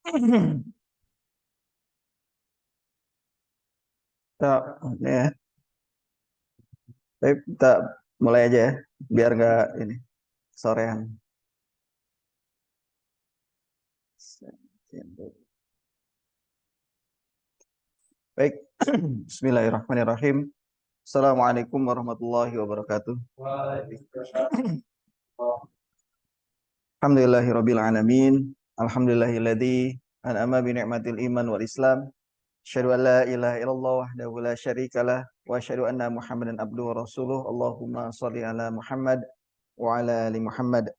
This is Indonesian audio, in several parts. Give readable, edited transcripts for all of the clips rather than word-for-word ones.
Tak, ya, baik, kita mulai aja ya, biar nggak ini sorean. Baik, Bismillahirrahmanirrahim. Assalamualaikum warahmatullahi wabarakatuh. Alhamdulillahirabbil alamin. Alhamdulillahilladzi an'ama bi ni'matil iman wal Islam. Asyhadu an la ilaha illallah wahdahu la syarikalah wa asyhadu anna Muhammadan abduhu wa rasuluh. Allahumma shalli ala Muhammad wa ala ali Muhammad.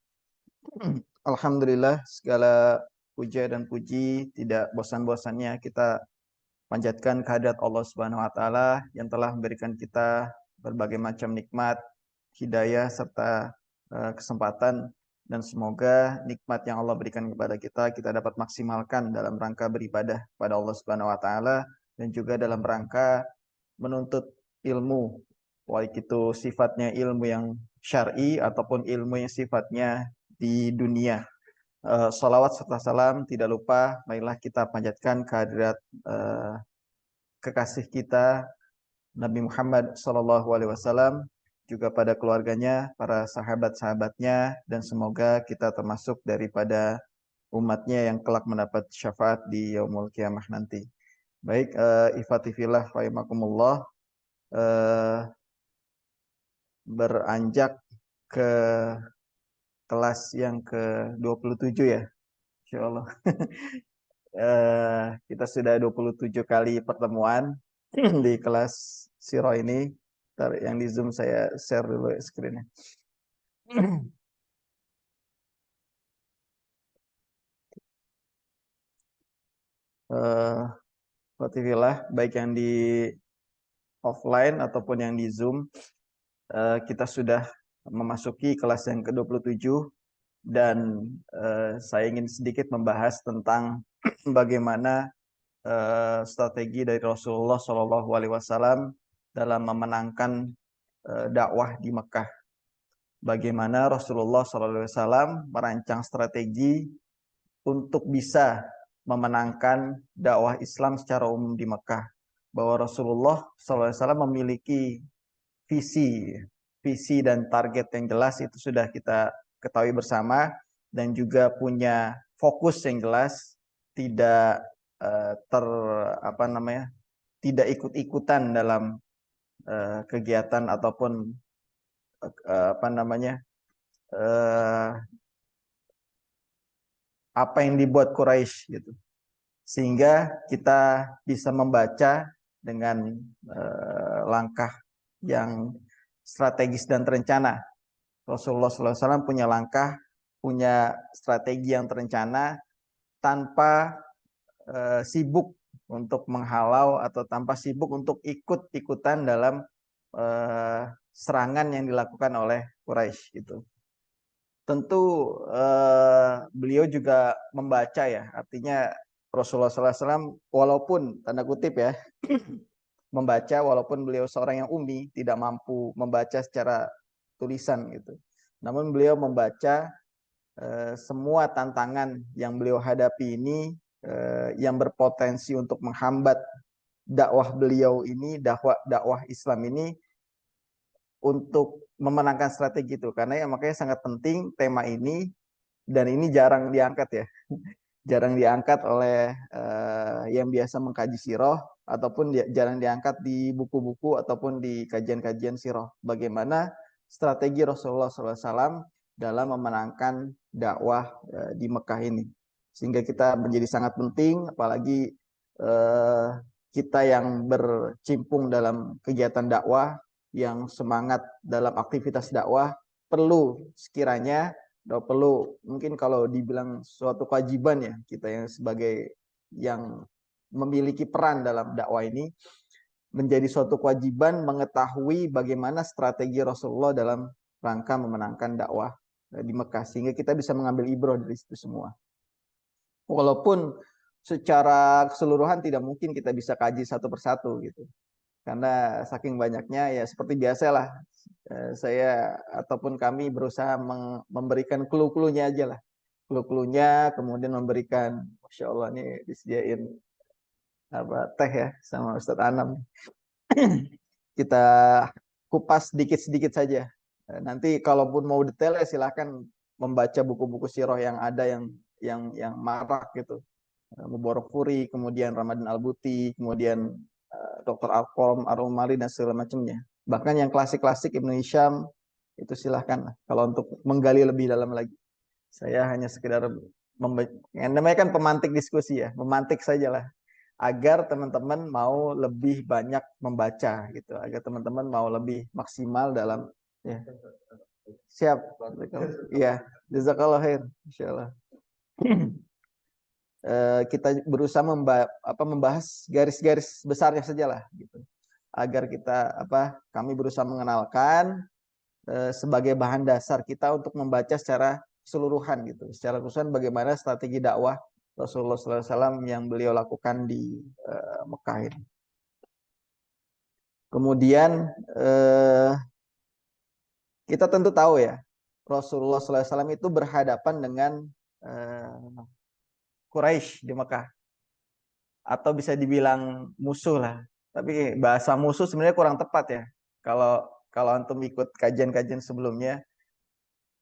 Alhamdulillah, segala puja dan puji tidak bosan-bosannya kita panjatkan kehadirat Allah Subhanahu wa taala yang telah memberikan kita berbagai macam nikmat, hidayah serta kesempatan, dan semoga nikmat yang Allah berikan kepada kita dapat maksimalkan dalam rangka beribadah pada Allah Subhanahu wa taala dan juga dalam rangka menuntut ilmu, baik itu sifatnya ilmu yang syar'i ataupun ilmu yang sifatnya di dunia. Salawat serta salam tidak lupa marilah kita panjatkan kehadirat kekasih kita Nabi Muhammad SAW, juga pada keluarganya, para sahabat-sahabatnya, dan semoga kita termasuk daripada umatnya yang kelak mendapat syafaat di yaumul kiamah nanti. Baik, ikhwati fillah rahimakumullah, beranjak ke kelas yang ke-27 ya, insyaallah. Kita sudah 27 kali pertemuan di kelas Siro ini. Ntar yang di Zoom saya share dulu screen-nya. Baik yang di offline ataupun yang di Zoom, kita sudah memasuki kelas yang ke-27 dan saya ingin sedikit membahas tentang bagaimana strategi dari Rasulullah SAW dalam memenangkan dakwah di Mekah. Bagaimana Rasulullah SAW merancang strategi untuk bisa memenangkan dakwah Islam secara umum di Mekah. Bahwa Rasulullah SAW memiliki visi, visi dan target yang jelas, itu sudah kita ketahui bersama, dan juga punya fokus yang jelas, tidak tidak ikut-ikutan dalam kegiatan ataupun apa yang dibuat Quraisy gitu. Sehingga kita bisa membaca dengan langkah yang strategis dan terencana. Rasulullah SAW punya langkah, punya strategi yang terencana tanpa sibuk untuk menghalau atau tanpa sibuk untuk ikut-ikutan dalam serangan yang dilakukan oleh Quraisy gitu. Tentu beliau juga membaca ya, artinya Rasulullah SAW walaupun tanda kutip ya membaca, walaupun beliau seorang yang ummi, tidak mampu membaca secara tulisan gitu. Namun beliau membaca semua tantangan yang beliau hadapi ini yang berpotensi untuk menghambat dakwah beliau ini, dakwah Islam ini untuk memenangkan strategi itu. Karena ya makanya sangat penting tema ini, dan ini jarang diangkat ya. Jarang diangkat oleh yang biasa mengkaji sirah, ataupun jarang diangkat di buku-buku ataupun di kajian-kajian sirah. Bagaimana strategi Rasulullah SAW dalam memenangkan dakwah di Mekah ini. Sehingga kita menjadi sangat penting, apalagi kita yang bercimpung dalam kegiatan dakwah, yang semangat dalam aktivitas dakwah, perlu sekiranya perlu, mungkin kalau dibilang suatu kewajiban ya, kita yang sebagai yang memiliki peran dalam dakwah ini, menjadi suatu kewajiban mengetahui bagaimana strategi Rasulullah dalam rangka memenangkan dakwah di Mekah, sehingga kita bisa mengambil ibrah dari situ semua. Walaupun secara keseluruhan tidak mungkin kita bisa kaji satu persatu gitu, karena saking banyaknya ya, seperti biasa lah, saya ataupun kami berusaha memberikan clue-cluenya aja lah, clue-cluenya, kemudian memberikan, Masya Allah nih disediain teh ya sama Ustadz Anam. Kita kupas sedikit-sedikit saja. Nanti kalaupun mau detail ya silahkan membaca buku-buku sirah yang ada yang marak gitu. Mubarak Furi, kemudian Ramadan Al-Buti, kemudian Dr. Alkom, Ar-Rumali dan segala macamnya. Bahkan yang klasik-klasik Ibnu Hisham itu silahkan kalau untuk menggali lebih dalam lagi. Saya hanya sekedar yang namanya kan pemantik diskusi ya, memantik sajalah agar teman-teman mau lebih banyak membaca gitu, agar teman-teman mau lebih maksimal dalam ya. Siap. Iya, jazakallah khair insyaallah. Kita berusaha membahas garis-garis besarnya sajalah gitu. Agar kita kami berusaha mengenalkan sebagai bahan dasar kita untuk membaca secara keseluruhan gitu. Secara keseluruhan bagaimana strategi dakwah Rasulullah SAW yang beliau lakukan di Mekah ini. Kemudian kita tentu tahu ya Rasulullah SAW itu berhadapan dengan Quraisy di Mekah, atau bisa dibilang musuh lah. Tapi bahasa musuh sebenarnya kurang tepat ya. Kalau antum ikut kajian-kajian sebelumnya,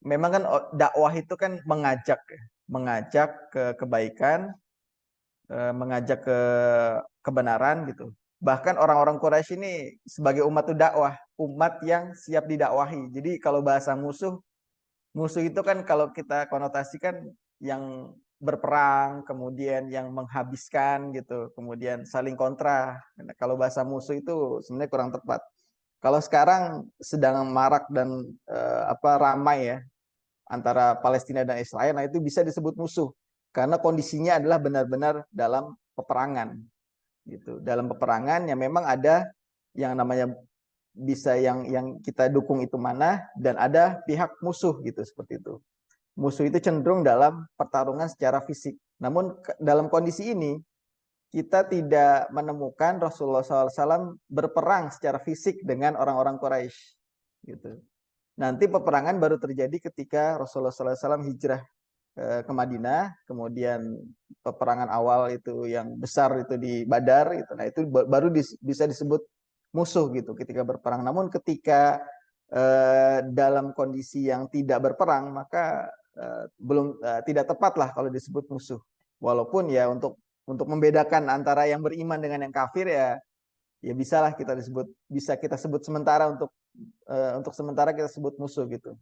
memang kan dakwah itu kan mengajak ke kebaikan, mengajak ke kebenaran gitu. Bahkan orang-orang Quraisy ini sebagai umat itu dakwah, umat yang siap didakwahi. Jadi kalau bahasa musuh, musuh itu kan kalau kita konotasikan yang berperang, kemudian yang menghabiskan gitu, kemudian saling kontra. Nah, kalau bahasa musuh itu sebenarnya kurang tepat. Kalau sekarang sedang marak dan ramai ya antara Palestina dan Israel, nah itu bisa disebut musuh karena kondisinya adalah benar-benar dalam peperangan gitu. Dalam peperangan yang memang ada yang namanya bisa yang kita dukung itu mana dan ada pihak musuh gitu seperti itu. Musuh itu cenderung dalam pertarungan secara fisik. Namun dalam kondisi ini kita tidak menemukan Rasulullah SAW berperang secara fisik dengan orang-orang Quraisy gitu. Nanti peperangan baru terjadi ketika Rasulullah SAW hijrah ke Madinah, kemudian peperangan awal itu yang besar itu di Badar, itu, nah itu baru bisa disebut musuh gitu ketika berperang. Namun ketika dalam kondisi yang tidak berperang, maka tidak tepat lah kalau disebut musuh. Walaupun ya untuk membedakan antara yang beriman dengan yang kafir ya bisalah bisa kita sebut sementara untuk sementara kita sebut musuh gitu.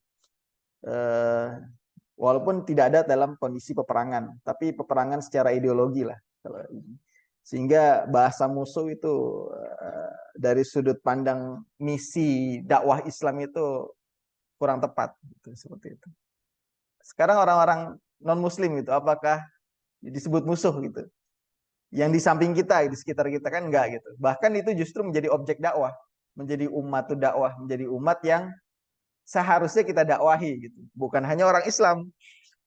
Walaupun tidak ada dalam kondisi peperangan, tapi peperangan secara ideologi lah. Sehingga bahasa musuh itu dari sudut pandang misi dakwah Islam itu kurang tepat gitu, seperti itu. Sekarang orang-orang non Muslim itu apakah disebut musuh gitu? Yang di samping kita, di sekitar kita kan enggak gitu. Bahkan itu justru menjadi objek dakwah, menjadi umat dakwah, menjadi umat yang seharusnya kita dakwahi gitu. Bukan hanya orang Islam,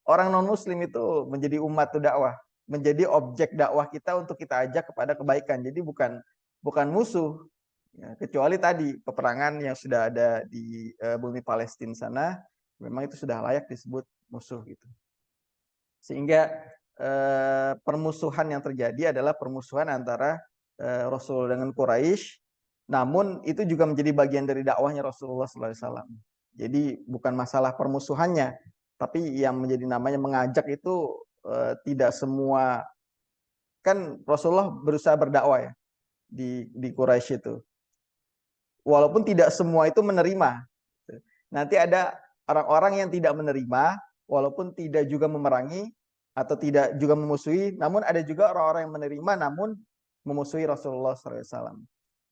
orang non Muslim itu menjadi umat dakwah, menjadi objek dakwah kita untuk kita ajak kepada kebaikan. Jadi bukan musuh. Ya, kecuali tadi peperangan yang sudah ada di bumi Palestina sana, memang itu sudah layak disebut musuh gitu. Sehingga permusuhan yang terjadi adalah permusuhan antara Rasul dengan Quraisy. Namun itu juga menjadi bagian dari dakwahnya Rasulullah SAW. Jadi bukan masalah permusuhannya, tapi yang menjadi namanya mengajak itu tidak semua, kan Rasulullah berusaha berdakwah ya di Quraisy itu. Walaupun tidak semua itu menerima. Nanti ada orang-orang yang tidak menerima, walaupun tidak juga memerangi atau tidak juga memusuhi, namun ada juga orang-orang yang menerima namun memusuhi Rasulullah SAW.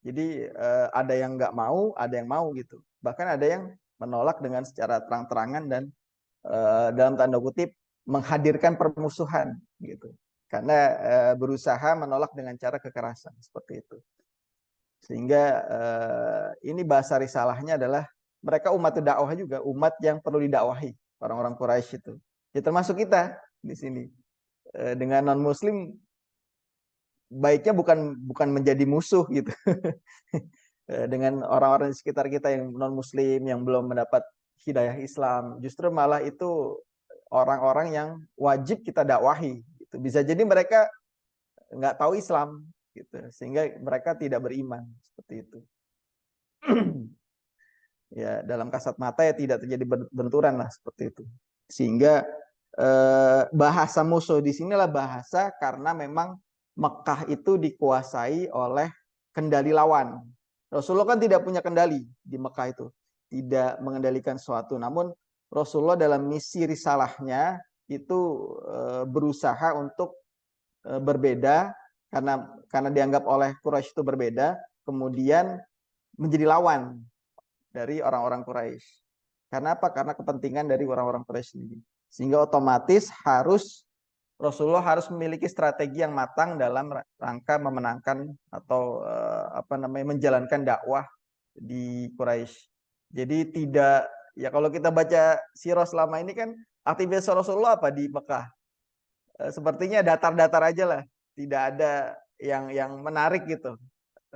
Jadi ada yang nggak mau, ada yang mau gitu. Bahkan ada yang menolak dengan secara terang-terangan dan dalam tanda kutip menghadirkan permusuhan gitu. Karena berusaha menolak dengan cara kekerasan seperti itu. Sehingga ini bahasa risalahnya adalah mereka umat dakwah juga, umat yang perlu didakwahi, orang-orang Quraisy itu. Ya termasuk kita di sini. Dengan non muslim baiknya bukan menjadi musuh gitu. Dengan orang-orang di sekitar kita yang non muslim yang belum mendapat hidayah Islam, justru malah itu orang-orang yang wajib kita dakwahi. Gitu. Bisa jadi mereka nggak tahu Islam, gitu, sehingga mereka tidak beriman seperti itu. Ya, dalam kasat mata ya tidak terjadi benturan lah seperti itu. Sehingga bahasa musuh di sinilah bahasa karena memang Mekah itu dikuasai oleh kendali lawan. Rasulullah kan tidak punya kendali di Mekah itu, tidak mengendalikan sesuatu. Namun Rasulullah dalam misi risalahnya itu berusaha untuk berbeda karena dianggap oleh Quraisy itu berbeda, kemudian menjadi lawan dari orang-orang Quraisy. Karena apa? Karena kepentingan dari orang-orang Quraisy sendiri. Sehingga otomatis Rasulullah harus memiliki strategi yang matang dalam rangka memenangkan atau menjalankan dakwah di Quraisy. Jadi tidak, ya kalau kita baca sirah selama ini kan aktivitas Rasulullah apa di Mekah? Sepertinya datar-datar aja lah, tidak ada yang menarik gitu.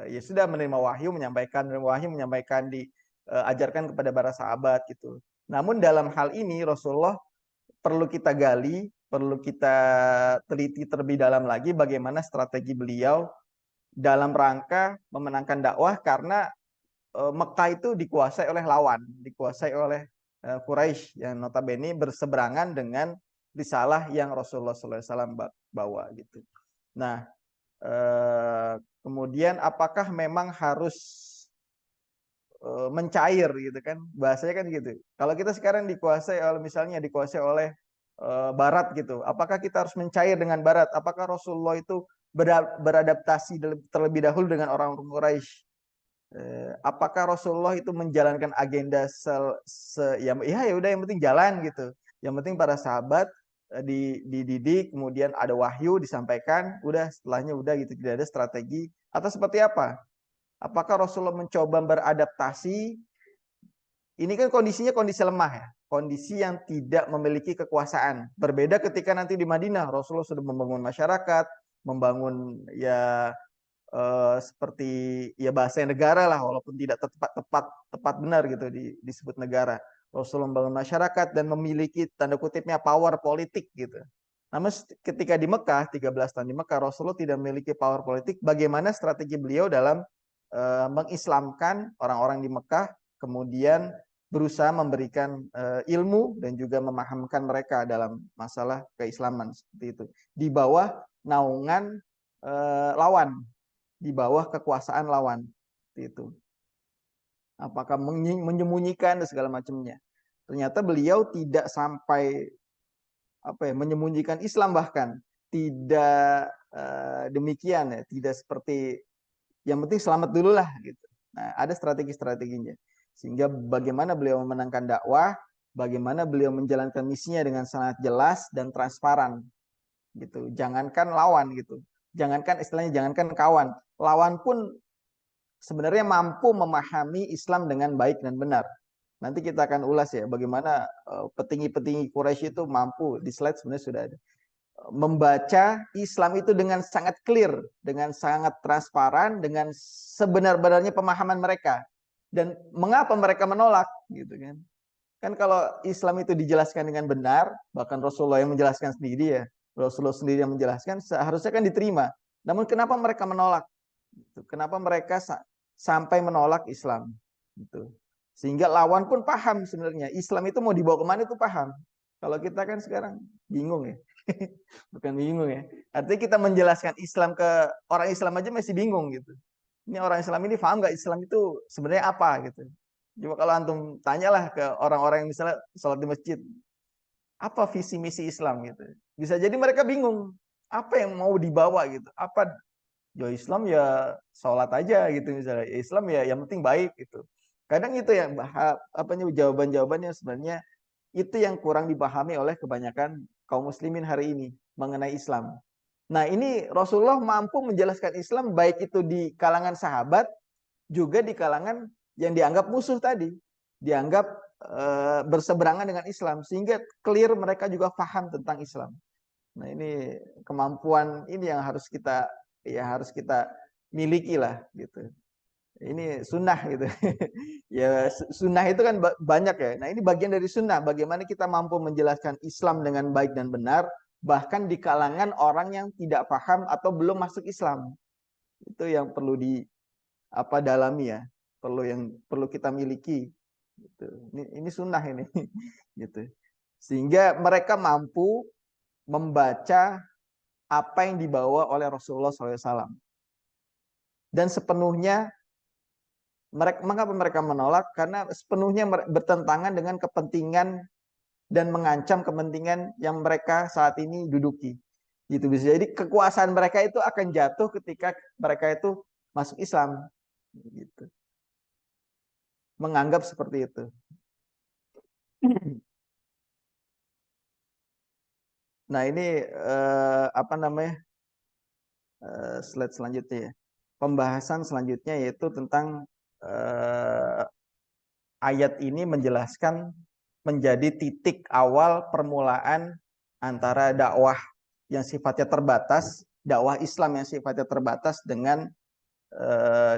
Ya sudah menerima wahyu, menyampaikan diajarkan kepada para sahabat gitu. Namun dalam hal ini Rasulullah perlu kita gali, perlu kita teliti terlebih dalam lagi bagaimana strategi beliau dalam rangka memenangkan dakwah, karena Mekah itu dikuasai oleh lawan, dikuasai oleh Quraisy yang notabene berseberangan dengan risalah yang Rasulullah SAW bawa gitu. Nah, kemudian apakah memang harus mencair gitu kan, bahasanya kan gitu. Kalau kita sekarang dikuasai oleh Barat gitu, apakah kita harus mencair dengan Barat? Apakah Rasulullah itu beradaptasi terlebih dahulu dengan orang Quraisy? Apakah Rasulullah itu menjalankan agenda ya udah yang penting jalan gitu, yang penting para sahabat dididik, kemudian ada wahyu disampaikan, udah setelahnya udah gitu, tidak ada strategi atau seperti apa? Apakah Rasulullah mencoba beradaptasi? Ini kan kondisinya kondisi lemah ya, kondisi yang tidak memiliki kekuasaan. Berbeda ketika nanti di Madinah, Rasulullah sudah membangun masyarakat, membangun ya seperti ya bahasa negara lah, walaupun tidak tepat benar gitu disebut negara. Rasulullah membangun masyarakat dan memiliki tanda kutipnya power politik gitu. Namun ketika di Mekah, 13 tahun di Mekah, Rasulullah tidak memiliki power politik. Bagaimana strategi beliau dalam mengislamkan orang-orang di Mekah, kemudian berusaha memberikan ilmu dan juga memahamkan mereka dalam masalah keislaman seperti itu. Di bawah naungan lawan, di bawah kekuasaan lawan itu. Apakah menyembunyikan dan segala macamnya. Ternyata beliau tidak sampai menyembunyikan Islam, bahkan tidak demikian ya, tidak seperti yang penting selamat dulu lah gitu. Nah, ada strategi-strateginya. Sehingga bagaimana beliau memenangkan dakwah, bagaimana beliau menjalankan misinya dengan sangat jelas dan transparan gitu. Jangankan lawan gitu. Jangankan kawan, lawan pun sebenarnya mampu memahami Islam dengan baik dan benar. Nanti kita akan ulas ya bagaimana petinggi-petinggi Quraisy itu mampu, di slide sebenarnya sudah ada, membaca Islam itu dengan sangat clear, dengan sangat transparan, dengan sebenar-benarnya pemahaman mereka. Dan mengapa mereka menolak gitu kan? Kan kalau Islam itu dijelaskan dengan benar, bahkan Rasulullah yang menjelaskan sendiri ya, Rasulullah sendiri yang menjelaskan, seharusnya kan diterima. Namun kenapa mereka menolak? Kenapa mereka sampai menolak Islam? Gitu. Sehingga lawan pun paham sebenarnya Islam itu mau dibawa kemana itu paham. Kalau kita kan sekarang bingung ya. Bukan bingung ya. Artinya kita menjelaskan Islam ke orang Islam aja masih bingung gitu. Ini orang Islam ini paham nggak Islam itu sebenarnya apa gitu. Coba kalau antum tanyalah ke orang-orang yang misalnya sholat di masjid, apa visi misi Islam gitu. Bisa jadi mereka bingung. Apa yang mau dibawa gitu. Apa ya Islam ya sholat aja gitu misalnya. Islam ya yang penting baik gitu. Kadang itu yang jawaban-jawabannya sebenarnya itu yang kurang dipahami oleh kebanyakan kaum muslimin hari ini mengenai Islam. Nah, ini Rasulullah mampu menjelaskan Islam baik itu di kalangan sahabat juga di kalangan yang dianggap musuh tadi, dianggap berseberangan dengan Islam, sehingga clear mereka juga paham tentang Islam. Nah, ini kemampuan ini yang harus kita miliki lah gitu. Ini sunnah gitu. Ya sunnah itu kan banyak ya. Nah ini bagian dari sunnah. Bagaimana kita mampu menjelaskan Islam dengan baik dan benar, bahkan di kalangan orang yang tidak paham atau belum masuk Islam. Itu yang perlu dalami ya. Perlu kita miliki. Gitu. Ini sunnah ini. Gitu. Sehingga mereka mampu membaca apa yang dibawa oleh Rasulullah SAW. Dan sepenuhnya mengapa mereka menolak? Karena sepenuhnya bertentangan dengan kepentingan dan mengancam kepentingan yang mereka saat ini duduki. Gitu bisa jadi kekuasaan mereka itu akan jatuh ketika mereka itu masuk Islam. Gitu. Menganggap seperti itu. Nah ini slide selanjutnya ya. Pembahasan selanjutnya yaitu tentang ayat ini menjelaskan menjadi titik awal permulaan antara dakwah yang sifatnya terbatas, dakwah Islam yang sifatnya terbatas dengan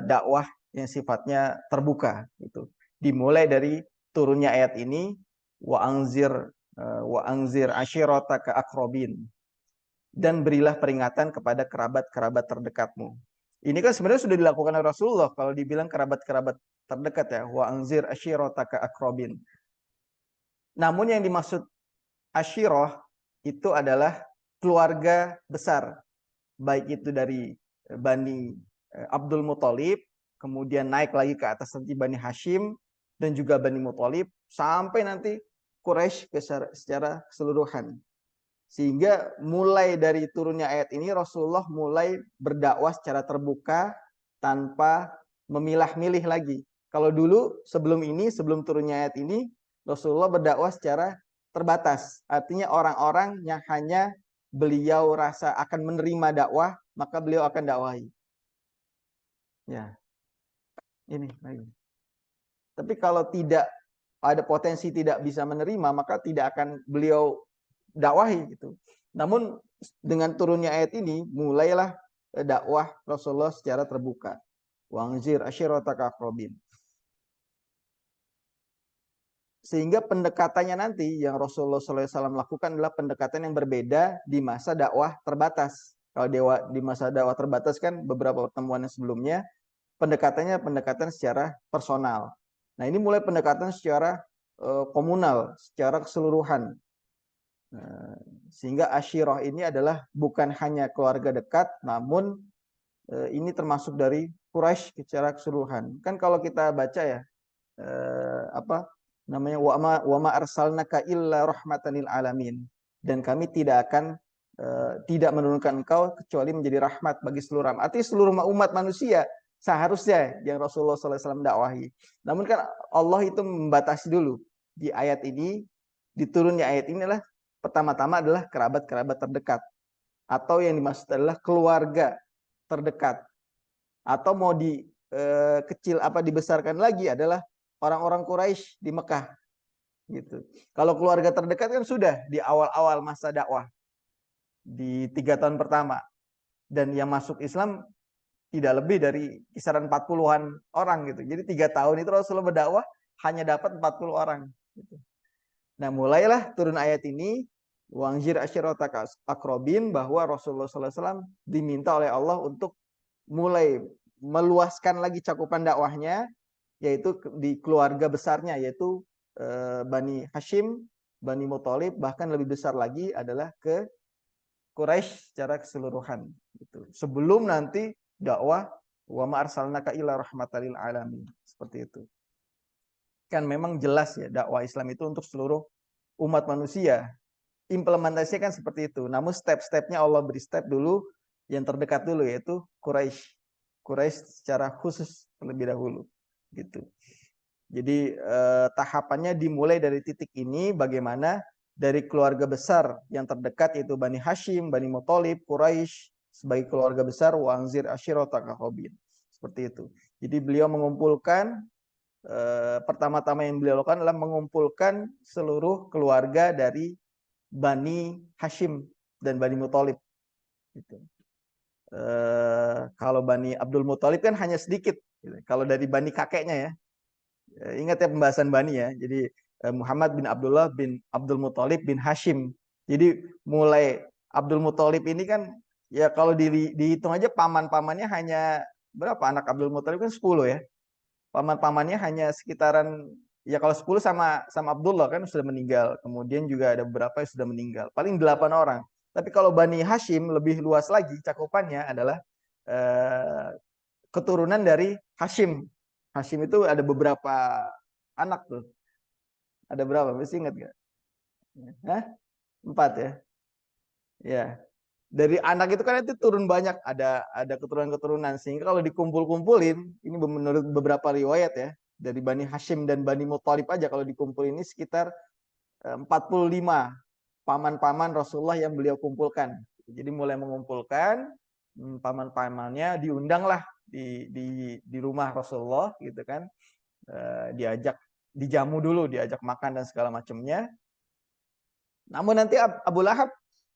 dakwah yang sifatnya terbuka. Itu dimulai dari turunnya ayat ini, wa anzir ashirataka akrobin, dan berilah peringatan kepada kerabat-kerabat terdekatmu. Ini kan sebenarnya sudah dilakukan oleh Rasulullah kalau dibilang kerabat-kerabat terdekat ya, wa anzir ashirataka akrobin. Namun yang dimaksud Ashirah itu adalah keluarga besar, baik itu dari Bani Abdul Muthalib, kemudian naik lagi ke atas nanti Bani Hashim, dan juga Bani Muthalib, sampai nanti Quraisy secara keseluruhan. Sehingga mulai dari turunnya ayat ini Rasulullah mulai berdakwah secara terbuka tanpa memilah-milih lagi. Kalau dulu sebelum turunnya ayat ini Rasulullah berdakwah secara terbatas. Artinya orang-orang yang hanya beliau rasa akan menerima dakwah, maka beliau akan dakwahi. Ya, ini lagi. Tapi kalau tidak ada potensi tidak bisa menerima, maka tidak akan beliau dakwahi gitu. Namun dengan turunnya ayat ini mulailah dakwah Rasulullah secara terbuka. Wangzir ashirataka akrobin. Sehingga pendekatannya nanti yang Rasulullah SAW lakukan adalah pendekatan yang berbeda di masa dakwah terbatas. Kalau di masa dakwah terbatas kan beberapa pertemuan yang sebelumnya pendekatan secara personal. Nah ini mulai pendekatan secara komunal, secara keseluruhan. Sehingga Ashirah ini adalah bukan hanya keluarga dekat, namun ini termasuk dari Quraisy secara keseluruhan. Kan kalau kita baca ya, wa ma arsalnaka illa rahmatan lil alamin, dan kami tidak akan tidak menurunkan engkau kecuali menjadi rahmat bagi seluruh umat. Artinya seluruh umat manusia seharusnya yang Rasulullah SAW dakwahi. Namun kan Allah itu membatasi dulu di ayat ini, diturunnya ayat ini adalah pertama-tama adalah kerabat-kerabat terdekat, atau yang dimaksud adalah keluarga terdekat, atau mau kecil apa dibesarkan lagi adalah orang-orang Quraisy di Mekah gitu. Kalau keluarga terdekat kan sudah di awal-awal masa dakwah di 3 tahun pertama, dan yang masuk Islam tidak lebih dari kisaran 40-an orang gitu. Jadi 3 tahun itu Rasulullah berdakwah hanya dapat 40 orang gitu. Nah mulailah turun ayat ini, wangzir ashirataka akrobin, bahwa Rasulullah SAW diminta oleh Allah untuk mulai meluaskan lagi cakupan dakwahnya, yaitu di keluarga besarnya, yaitu Bani Hashim, Bani Muthalib, bahkan lebih besar lagi adalah ke Quraisy secara keseluruhan. Gitu. Sebelum nanti dakwah wa ma arsalnaka illa rahmatan lil alamin, seperti itu. Kan memang jelas ya dakwah Islam itu untuk seluruh umat manusia. Implementasinya kan seperti itu. Namun step-stepnya Allah beri step dulu yang terdekat dulu, yaitu Quraisy. Quraisy secara khusus terlebih dahulu. Gitu. Jadi tahapannya dimulai dari titik ini, bagaimana dari keluarga besar yang terdekat yaitu Bani Hashim, Bani Muthalib, Quraisy sebagai keluarga besar, wa'anzir ashirataka akrobin. Seperti itu. Jadi beliau mengumpulkan pertama-tama yang beliau lakukan adalah mengumpulkan seluruh keluarga dari Bani Hashim dan Bani Muthalib. Gitu. Kalau Bani Abdul Muthalib kan hanya sedikit. Kalau dari Bani kakeknya ya. Ingat ya pembahasan Bani ya. Jadi Muhammad bin Abdullah bin Abdul Muthalib bin Hashim. Jadi mulai Abdul Muthalib ini kan ya kalau dihitung aja paman-pamannya hanya berapa, anak Abdul Muthalib kan 10 ya. Paman-pamannya hanya sekitaran, ya kalau 10 sama Abdullah kan sudah meninggal. Kemudian juga ada beberapa yang sudah meninggal. Paling 8 orang. Tapi kalau Bani Hashim lebih luas lagi cakupannya adalah eh, keturunan dari Hashim. Hashim itu ada beberapa anak tuh. Ada berapa? Masih ingat nggak? Hah? 4 ya. Ya. Dari anak itu kan itu turun banyak, ada keturunan-keturunan, sehingga kalau dikumpul-kumpulin, ini menurut beberapa riwayat ya, dari Bani Hashim dan Bani Muthalib aja kalau dikumpulin ini sekitar 45 paman-paman Rasulullah yang beliau kumpulkan. Jadi mulai mengumpulkan paman-pamannya, diundanglah di rumah Rasulullah gitu kan. Diajak, dijamu dulu, diajak makan dan segala macamnya. Namun nanti Abu Lahab,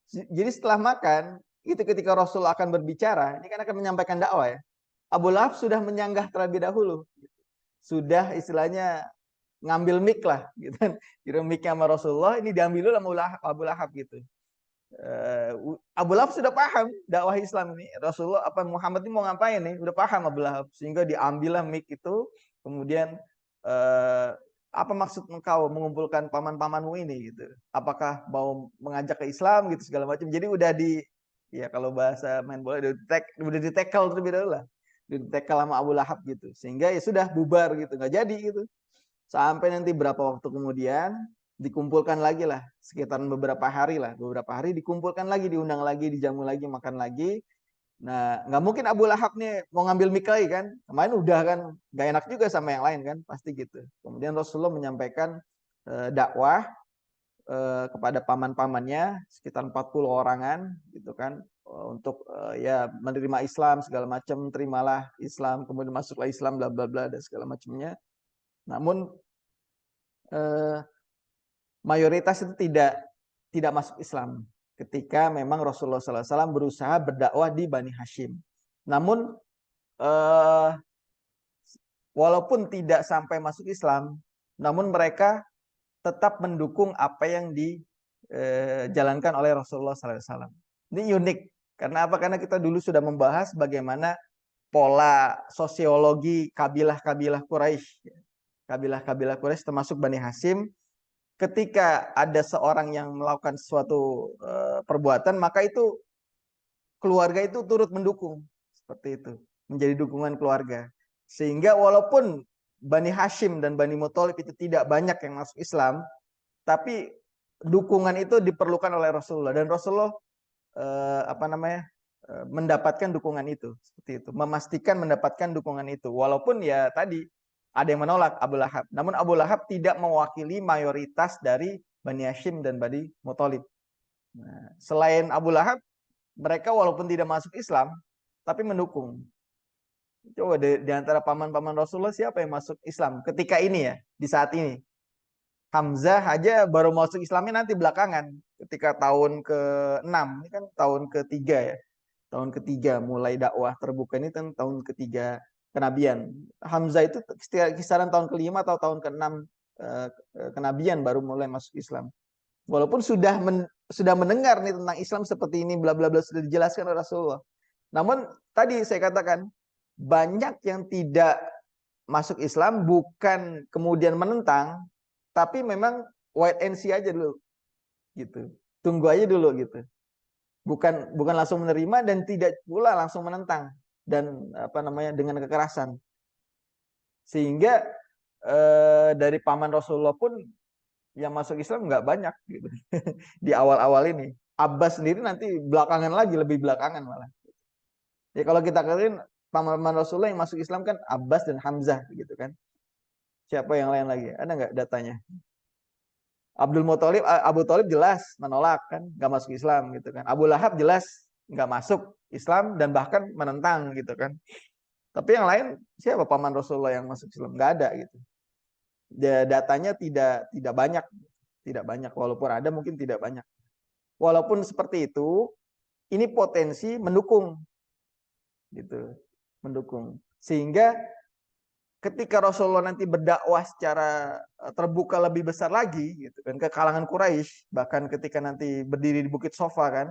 jadi setelah makan, itu ketika Rasul akan berbicara, ini kan akan menyampaikan dakwah ya. Abu Lahab sudah menyanggah terlebih dahulu. Sudah istilahnya ngambil mic lah gitu kan. Kira mic-nya sama Rasulullah, ini diambil dulu sama Abu Lahab gitu. Abu Lahab sudah paham dakwah Islam ini. Rasulullah apa Muhammad ini mau ngapain nih? Udah paham Abu Lahab, sehingga diambillah mic itu, kemudian apa maksud engkau mengumpulkan paman-pamanmu ini gitu? Apakah mau mengajak ke Islam gitu segala macam. Jadi udah ya kalau bahasa main bola udah di tackle terlebih dahulu lah. Di tackle sama Abu Lahab gitu. Sehingga ya sudah bubar gitu, nggak jadi gitu. Sampai nanti berapa waktu kemudian dikumpulkan lagi lah, sekitar beberapa hari dikumpulkan lagi, diundang lagi, dijamu lagi, makan lagi. Nah, nggak mungkin Abu Lahab nih mau ngambil mic lagi kan. Kemarin udah kan, nggak enak juga sama yang lain kan, pasti gitu. Kemudian Rasulullah menyampaikan dakwah kepada paman-pamannya, sekitar 40 orangan gitu kan, untuk ya menerima Islam segala macam, terimalah Islam, kemudian masuklah Islam bla bla bla dan segala macamnya. Namun mayoritas itu tidak masuk Islam ketika memang Rasulullah SAW berusaha berdakwah di Bani Hashim. Namun walaupun tidak sampai masuk Islam, namun mereka tetap mendukung apa yang dijalankan oleh Rasulullah SAW. Ini unik. Karena apa? Karena kita dulu sudah membahas bagaimana pola sosiologi kabilah-kabilah Quraisy. Kabilah-kabilah Quraisy termasuk Bani Hashim, ketika ada seorang yang melakukan suatu perbuatan, maka itu keluarga itu turut mendukung, seperti itu, menjadi dukungan keluarga. Sehingga walaupun Bani Hashim dan Bani Muthalib itu tidak banyak yang masuk Islam, tapi dukungan itu diperlukan oleh Rasulullah, dan Rasulullah mendapatkan dukungan itu, seperti itu, memastikan mendapatkan dukungan itu, walaupun ya tadi ada yang menolak Abu Lahab. Namun Abu Lahab tidak mewakili mayoritas dari Bani Hashim dan Bani Muthalib. Nah, selain Abu Lahab, mereka walaupun tidak masuk Islam, tapi mendukung. Coba di antara paman-paman Rasulullah siapa yang masuk Islam ketika ini ya, di saat ini? Hamzah aja baru masuk Islamnya nanti belakangan, ketika tahun ke-6, ini kan tahun ketiga ya. Tahun ketiga mulai dakwah terbuka ini kan tahun ketiga kenabian. Hamzah itu kisaran tahun ke-5 atau tahun ke-6 kenabian baru mulai masuk Islam. Walaupun sudah mendengar nih tentang Islam seperti ini, bla bla bla, sudah dijelaskan oleh Rasulullah. Namun tadi saya katakan banyak yang tidak masuk Islam bukan kemudian menentang, tapi memang wait and see aja dulu gitu. Tunggu aja dulu gitu. Bukan langsung menerima dan tidak pula langsung menentang dan dengan kekerasan. Sehingga dari paman Rasulullah pun yang masuk Islam nggak banyak gitu. Di awal-awal ini. Abbas sendiri nanti belakangan lagi, lebih belakangan malah. Ya kalau kita katakan paman Rasulullah yang masuk Islam kan Abbas dan Hamzah gitu kan. Siapa yang lain lagi? Ada nggak datanya? Abu Thalib jelas menolak kan, nggak masuk Islam gitu kan. Abu Lahab jelas nggak masuk Islam dan bahkan menentang gitu kan. Tapi yang lain siapa paman Rasulullah yang masuk Islam? Nggak ada gitu. Datanya tidak banyak, walaupun ada mungkin tidak banyak. Walaupun seperti itu, ini potensi mendukung gitu, mendukung. Sehingga ketika Rasulullah nanti berdakwah secara terbuka lebih besar lagi gitu kan ke kalangan Quraisy, bahkan ketika nanti berdiri di Bukit Sofa kan,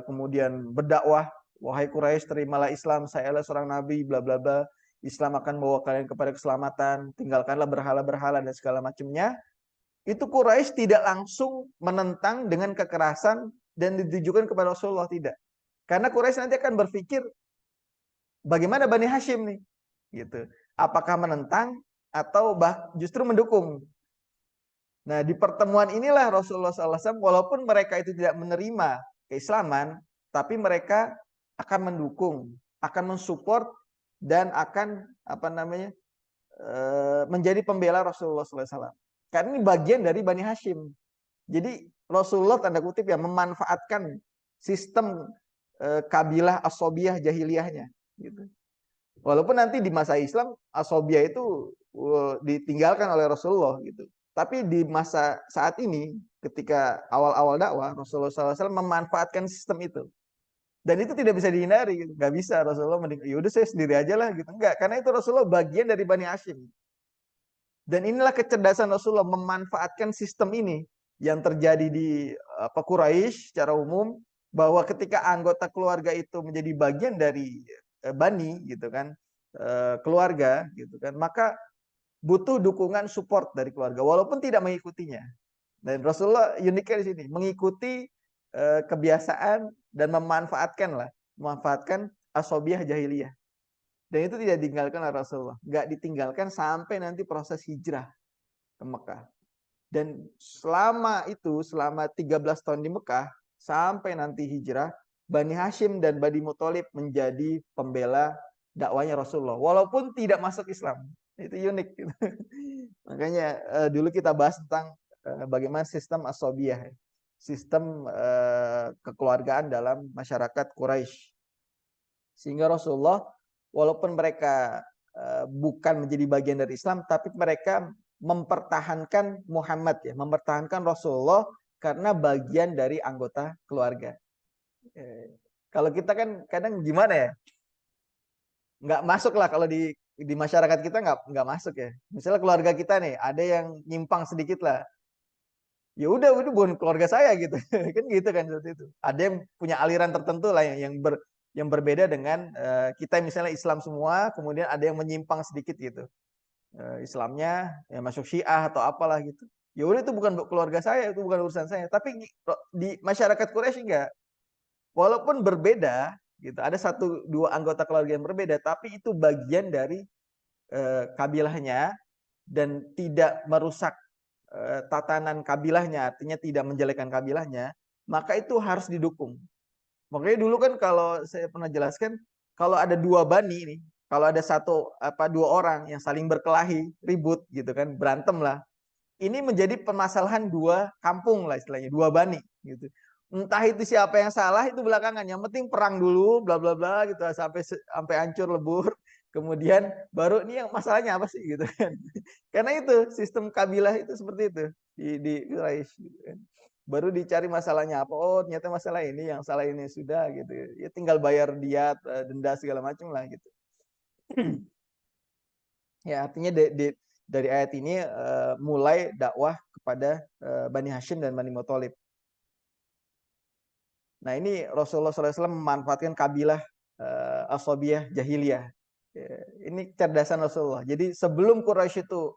kemudian berdakwah, wahai Quraisy terimalah Islam, saya adalah seorang nabi bla bla bla, Islam akan membawa kalian kepada keselamatan, tinggalkanlah berhala-berhala dan segala macamnya. Itu Quraisy tidak langsung menentang dengan kekerasan dan ditujukan kepada Rasulullah, tidak. Karena Quraisy nanti akan berpikir bagaimana Bani Hashim nih gitu. Apakah menentang atau justru mendukung. Nah, di pertemuan inilah Rasulullah SAW, walaupun mereka itu tidak menerima keislaman, tapi mereka akan mendukung, akan mensupport dan akan menjadi pembela Rasulullah SAW. Karena ini bagian dari Bani Hashim. Jadi Rasulullah tanda kutip ya memanfaatkan sistem kabilah asobiyah jahiliyahnya. Gitu. Walaupun nanti di masa Islam asobiyah itu ditinggalkan oleh Rasulullah gitu. Tapi di masa saat ini ketika awal-awal dakwah Rasulullah SAW memanfaatkan sistem itu. Dan itu tidak bisa dihindari, gitu. Gak bisa Rasulullah yaudah saya sendiri aja lah gitu. Enggak, karena itu Rasulullah bagian dari Bani Hashim. Dan inilah kecerdasan Rasulullah memanfaatkan sistem ini yang terjadi di Quraisy secara umum, bahwa ketika anggota keluarga itu menjadi bagian dari Bani gitu kan, keluarga gitu kan, maka butuh dukungan support dari keluarga walaupun tidak mengikutinya. Dan Rasulullah uniknya di sini mengikuti kebiasaan dan memanfaatkan asobiyah jahiliyah. Dan itu tidak ditinggalkan oleh Rasulullah, nggak ditinggalkan sampai nanti proses hijrah ke Mekah. Dan selama 13 tahun di Mekah sampai nanti hijrah, Bani Hashim dan Bani Muthalib menjadi pembela dakwanya Rasulullah walaupun tidak masuk Islam. Itu unik gitu. Makanya dulu kita bahas tentang bagaimana sistem asobiyah, sistem kekeluargaan dalam masyarakat Quraisy. Sehingga Rasulullah walaupun mereka bukan menjadi bagian dari Islam, tapi mereka mempertahankan Muhammad ya, mempertahankan Rasulullah karena bagian dari anggota keluarga. Kalau kita kan kadang gimana ya, nggak masuk lah kalau di masyarakat kita nggak masuk ya. Misalnya keluarga kita nih ada yang nyimpang sedikit lah, ya udah itu bukan keluarga saya gitu kan gitu kan seperti itu. Ada yang punya aliran tertentu lah yang berbeda dengan kita misalnya Islam semua, kemudian ada yang menyimpang sedikit gitu. Islamnya ya masuk Syiah atau apalah gitu. Ya udah itu bukan keluarga saya, itu bukan urusan saya. Tapi di masyarakat Quraisy enggak. Walaupun berbeda gitu, ada satu dua anggota keluarga yang berbeda, tapi itu bagian dari kabilahnya dan tidak merusak tatanan kabilahnya, artinya tidak menjelekkan kabilahnya, maka itu harus didukung. Makanya dulu kan kalau saya pernah jelaskan, kalau ada dua bani ini, kalau ada dua orang yang saling berkelahi, ribut gitu kan, berantem lah. Ini menjadi permasalahan dua kampung lah istilahnya, dua bani gitu. Entah itu siapa yang salah itu belakangan, yang penting perang dulu, bla bla bla gitu sampai hancur lebur. Kemudian baru ini yang masalahnya apa sih gitu kan. Karena itu sistem kabilah itu seperti itu di Quraisy gitu kan. Baru dicari masalahnya apa, oh ternyata masalah ini, yang salah ini sudah gitu ya, tinggal bayar diat, denda segala macam lah gitu. Ya artinya dari ayat ini mulai dakwah kepada Bani Hashim dan Bani Muthalib. Nah ini Rasulullah SAW memanfaatkan kabilah Ashabiyah Jahiliyah. Ini kecerdasan Rasulullah. Jadi sebelum Quraisy itu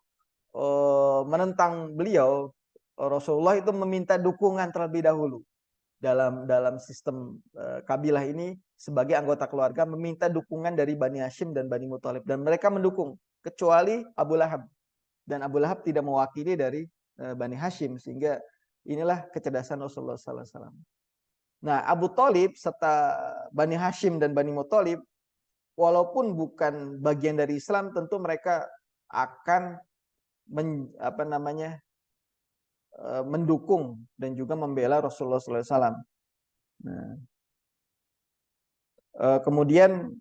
menentang beliau, Rasulullah itu meminta dukungan terlebih dahulu dalam sistem kabilah ini. Sebagai anggota keluarga meminta dukungan dari Bani Hashim dan Bani Muthalib, dan mereka mendukung kecuali Abu Lahab, dan Abu Lahab tidak mewakili dari Bani Hashim, sehingga inilah kecerdasan Rasulullah SAW. Nah Abu Thalib serta Bani Hashim dan Bani Muthalib walaupun bukan bagian dari Islam, tentu mereka akan mendukung dan juga membela Rasulullah SAW. Nah, kemudian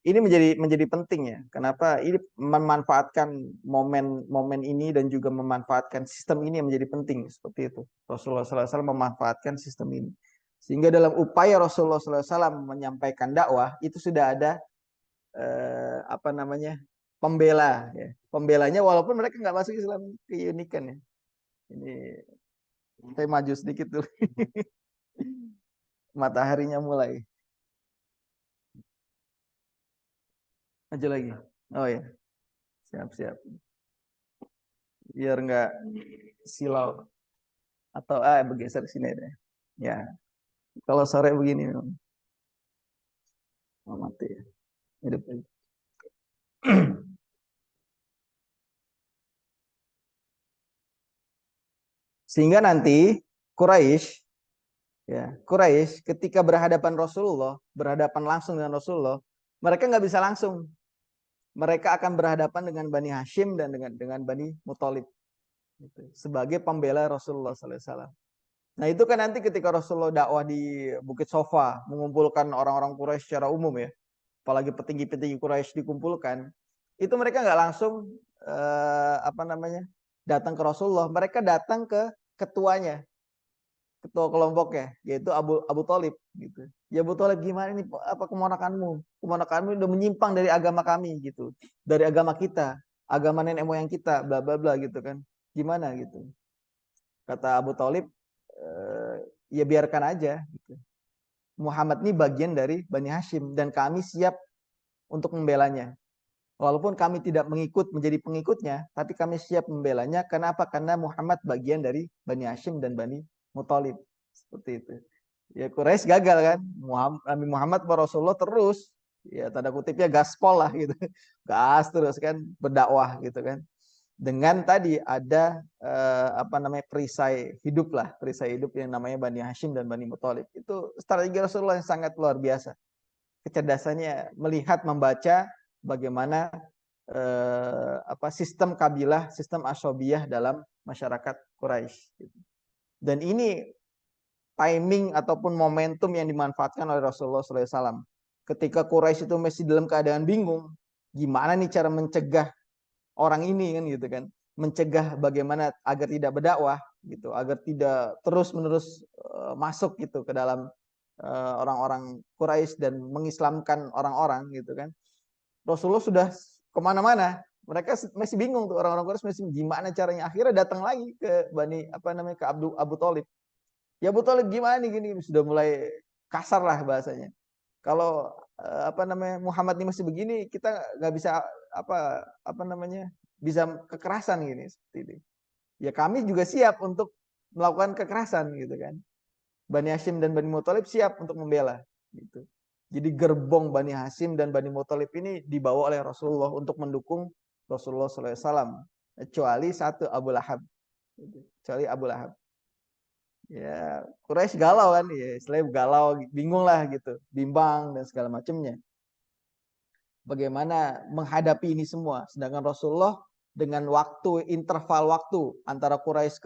ini menjadi penting ya. Kenapa ini memanfaatkan momen ini dan juga memanfaatkan sistem ini yang menjadi penting seperti itu. Rasulullah SAW memanfaatkan sistem ini Sehingga dalam upaya Rasulullah SAW menyampaikan dakwah itu sudah ada apa namanya pembela, ya. Pembelanya walaupun mereka nggak masuk Islam, keunikan ya. Ini saya maju sedikit dulu. Mataharinya mulai maju lagi. Oh ya, siap-siap. Biar nggak silau atau bergeser sini deh. Ya, kalau sore begini mati ya. Hidup lagi. Sehingga nanti Quraisy, ya, Quraisy ketika berhadapan Rasulullah, berhadapan langsung dengan Rasulullah, mereka nggak bisa langsung. Mereka akan berhadapan dengan Bani Hashim dan dengan Bani Muthalib gitu, sebagai pembela Rasulullah SAW. Nah itu kan nanti ketika Rasulullah dakwah di Bukit Sofa, mengumpulkan orang-orang Quraisy secara umum ya, apalagi petinggi-petinggi Quraisy dikumpulkan, itu mereka nggak langsung apa namanya datang ke Rasulullah, mereka datang ke ketuanya, ketua kelompoknya, yaitu Abu Thalib gitu. Ya Abu Thalib, gimana nih apa kemonakanmu udah menyimpang dari agama kami gitu, dari agama kita, agama nenek moyang kita, bla bla bla gitu kan, gimana gitu. Kata Abu Thalib, ya biarkan aja gitu. Muhammad ini bagian dari Bani Hashim dan kami siap untuk membelanya. Walaupun kami tidak menjadi pengikutnya, tapi kami siap membelanya. Kenapa? Karena Muhammad bagian dari Bani Hashim dan Bani Muthalib. Seperti itu. Ya Quraisy gagal kan. Nabi Muhammad Rasulullah terus, ya tanda kutipnya gaspol lah gitu. Gas terus kan, berdakwah gitu kan. Dengan tadi ada apa namanya perisai hidup lah, perisai hidup yang namanya Bani Hashim dan Bani Muthalib. Itu strategi Rasulullah yang sangat luar biasa. Kecerdasannya melihat, membaca bagaimana apa sistem kabilah, sistem asobiyah dalam masyarakat Quraisy. Dan ini timing ataupun momentum yang dimanfaatkan oleh Rasulullah SAW. Ketika Quraisy itu masih dalam keadaan bingung, gimana nih cara mencegah orang ini kan gitu kan, mencegah bagaimana agar tidak berdakwah gitu, agar tidak terus-menerus masuk gitu ke dalam orang-orang Quraisy dan mengislamkan orang-orang gitu kan. Rasulullah sudah kemana-mana, mereka masih bingung tuh, orang-orang Quraisy masih gimana caranya. Akhirnya datang lagi ke Bani apa namanya ke Abu Thalib. Ya Abu Thalib gimana nih gini, sudah mulai kasar lah bahasanya. Kalau apa namanya Muhammad ini masih begini, kita nggak bisa apa namanya bisa kekerasan gini seperti ini. Ya kami juga siap untuk melakukan kekerasan gitu kan. Bani Hashim dan Bani Muthalib siap untuk membela gitu. Jadi gerbong Bani Hashim dan Bani Muthalib ini dibawa oleh Rasulullah untuk mendukung Rasulullah SAW. Kecuali satu, Abu Lahab. Kecuali Abu Lahab. Ya, Quraisy galau kan, ya, istilahnya galau, bingung lah gitu, bimbang dan segala macamnya. Bagaimana menghadapi ini semua? Sedangkan Rasulullah dengan waktu, interval waktu antara Quraisy,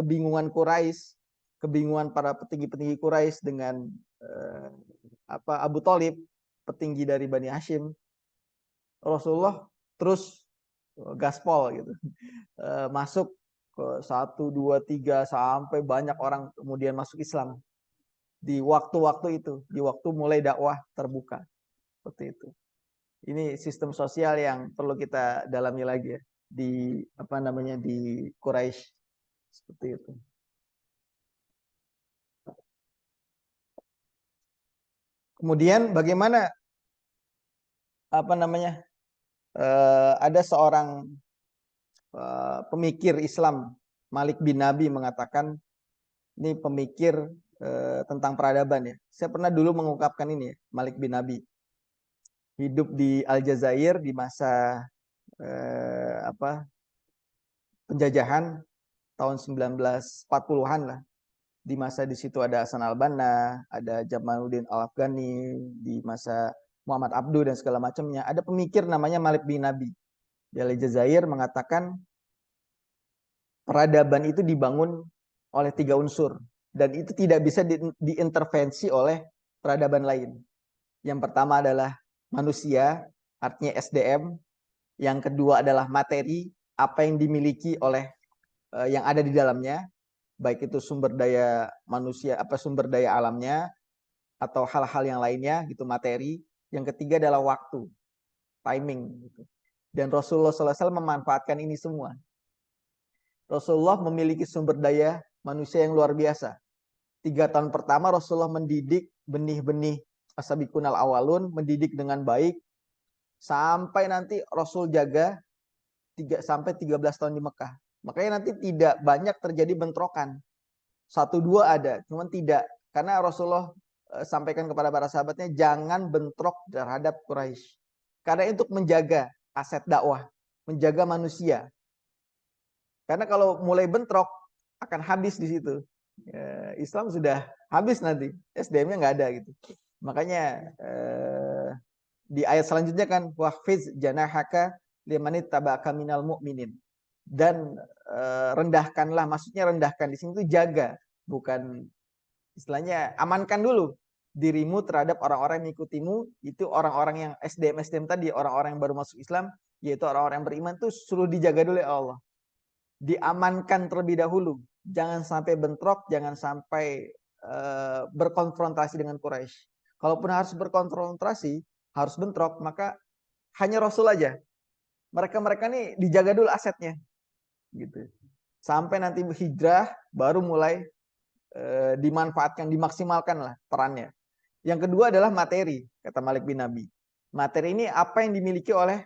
kebingungan para petinggi-petinggi Quraisy dengan Abu Thalib, petinggi dari Bani Hashim, Rasulullah terus gaspol gitu, masuk ke 1, 2, 3 sampai banyak orang kemudian masuk Islam di waktu-waktu itu, di waktu mulai dakwah terbuka seperti itu. Ini sistem sosial yang perlu kita dalami lagi ya di apa namanya di Quraisy seperti itu. Kemudian bagaimana apa namanya ada seorang pemikir Islam, Malik bin Nabi, mengatakan, ini pemikir tentang peradaban ya. Saya pernah dulu mengungkapkan ini ya, Malik bin Nabi. Hidup di Aljazair di masa penjajahan tahun 1940-an lah. Di masa di situ ada Hasan al-Banna, ada Jamaluddin al-Afghani, di masa Muhammad Abduh dan segala macamnya. Ada pemikir namanya Malik bin Nabi di Aljazair mengatakan peradaban itu dibangun oleh 3 unsur dan itu tidak bisa diintervensi oleh peradaban lain. Yang pertama adalah manusia, artinya SDM. Yang kedua adalah materi, apa yang dimiliki oleh yang ada di dalamnya, baik itu sumber daya manusia, sumber daya alamnya, atau hal-hal yang lainnya gitu, materi. Yang ketiga adalah waktu, timing gitu. Dan Rasulullah SAW memanfaatkan ini semua. Rasulullah memiliki sumber daya manusia yang luar biasa. 3 tahun pertama Rasulullah mendidik benih-benih as-sabiqunal awalun, mendidik dengan baik, sampai nanti Rasul jaga 3 sampai 13 tahun di Mekah. Makanya nanti tidak banyak terjadi bentrokan. 1-2 ada, cuman tidak. Karena Rasulullah sampaikan kepada para sahabatnya, jangan bentrok terhadap Quraisy. Karena untuk menjaga aset dakwah, menjaga manusia. Karena kalau mulai bentrok, akan habis di situ. Islam sudah habis nanti, SDM-nya nggak ada gitu. Makanya di ayat selanjutnya kan, wahfiz janahaka limanit tabaka minal mu'minin. Dan rendahkanlah, maksudnya rendahkan di sini itu jaga, bukan istilahnya amankan dulu dirimu terhadap orang-orang yang mengikutimu. Itu orang-orang yang SDM tadi, orang-orang yang baru masuk Islam, yaitu orang-orang yang beriman, tuh suruh dijaga dulu oleh Allah, diamankan terlebih dahulu, jangan sampai bentrok, jangan sampai berkonfrontasi dengan Quraisy. Kalaupun harus berkonfrontasi, harus bentrok, maka hanya Rasul aja. Mereka nih dijaga dulu asetnya, gitu. Sampai nanti hijrah baru mulai dimanfaatkan, dimaksimalkan lah perannya. Yang kedua adalah materi, kata Malik bin Nabi. Materi ini apa yang dimiliki oleh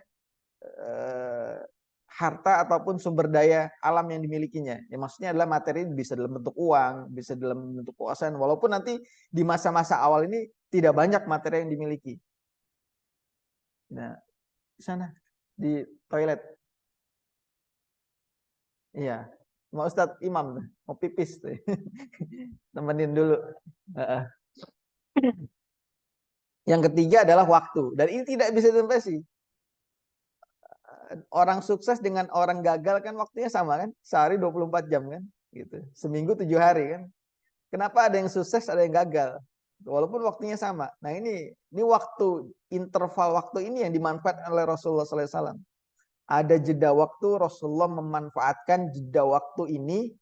harta ataupun sumber daya alam yang dimilikinya. Ya, maksudnya adalah materi bisa dalam bentuk uang, bisa dalam bentuk kekuasaan. Walaupun nanti di masa-masa awal ini tidak banyak materi yang dimiliki. Nah, di sana di toilet. Iya, mau Ustadz Imam mau pipis tuh. Temenin dulu. Yang ketiga adalah waktu, dan ini tidak bisa ditempesi. Orang sukses dengan orang gagal kan waktunya sama kan, sehari 24 jam kan, gitu. Seminggu 7 hari kan. Kenapa ada yang sukses, ada yang gagal, walaupun waktunya sama. Nah ini waktu, interval waktu ini yang dimanfaatkan oleh Rasulullah SAW. Ada jeda waktu, Rasulullah memanfaatkan jeda waktu ini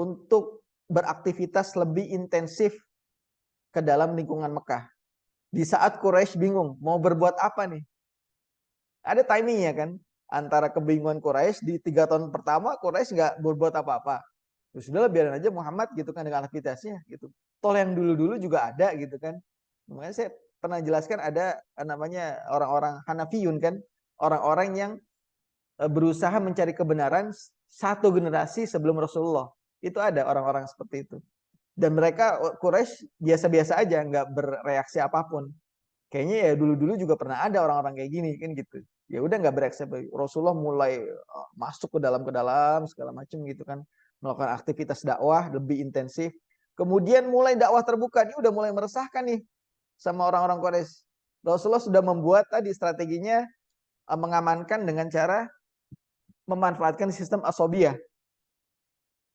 untuk beraktivitas lebih intensif ke dalam lingkungan Mekah. Di saat Quraisy bingung mau berbuat apa nih, ada timingnya kan, antara kebingungan Quraisy. Di 3 tahun pertama Quraisy nggak berbuat apa-apa, terus sudah biarin aja Muhammad gitu kan dengan aktivitasnya gitu. Toh yang dulu-dulu juga ada gitu kan. Makanya saya pernah jelaskan ada namanya orang-orang Hanafiyun kan, orang-orang yang berusaha mencari kebenaran 1 generasi sebelum Rasulullah. Itu ada orang-orang seperti itu. Dan mereka Quraisy biasa-biasa aja, nggak bereaksi apapun. Kayaknya ya dulu-dulu juga pernah ada orang-orang kayak gini kan gitu. Ya udah nggak bereaksi. Rasulullah mulai masuk ke dalam segala macam gitu kan, melakukan aktivitas dakwah lebih intensif. Kemudian mulai dakwah terbuka, ini udah mulai meresahkan nih sama orang-orang Quraisy. Rasulullah sudah membuat tadi strateginya, mengamankan dengan cara memanfaatkan sistem asobiyah.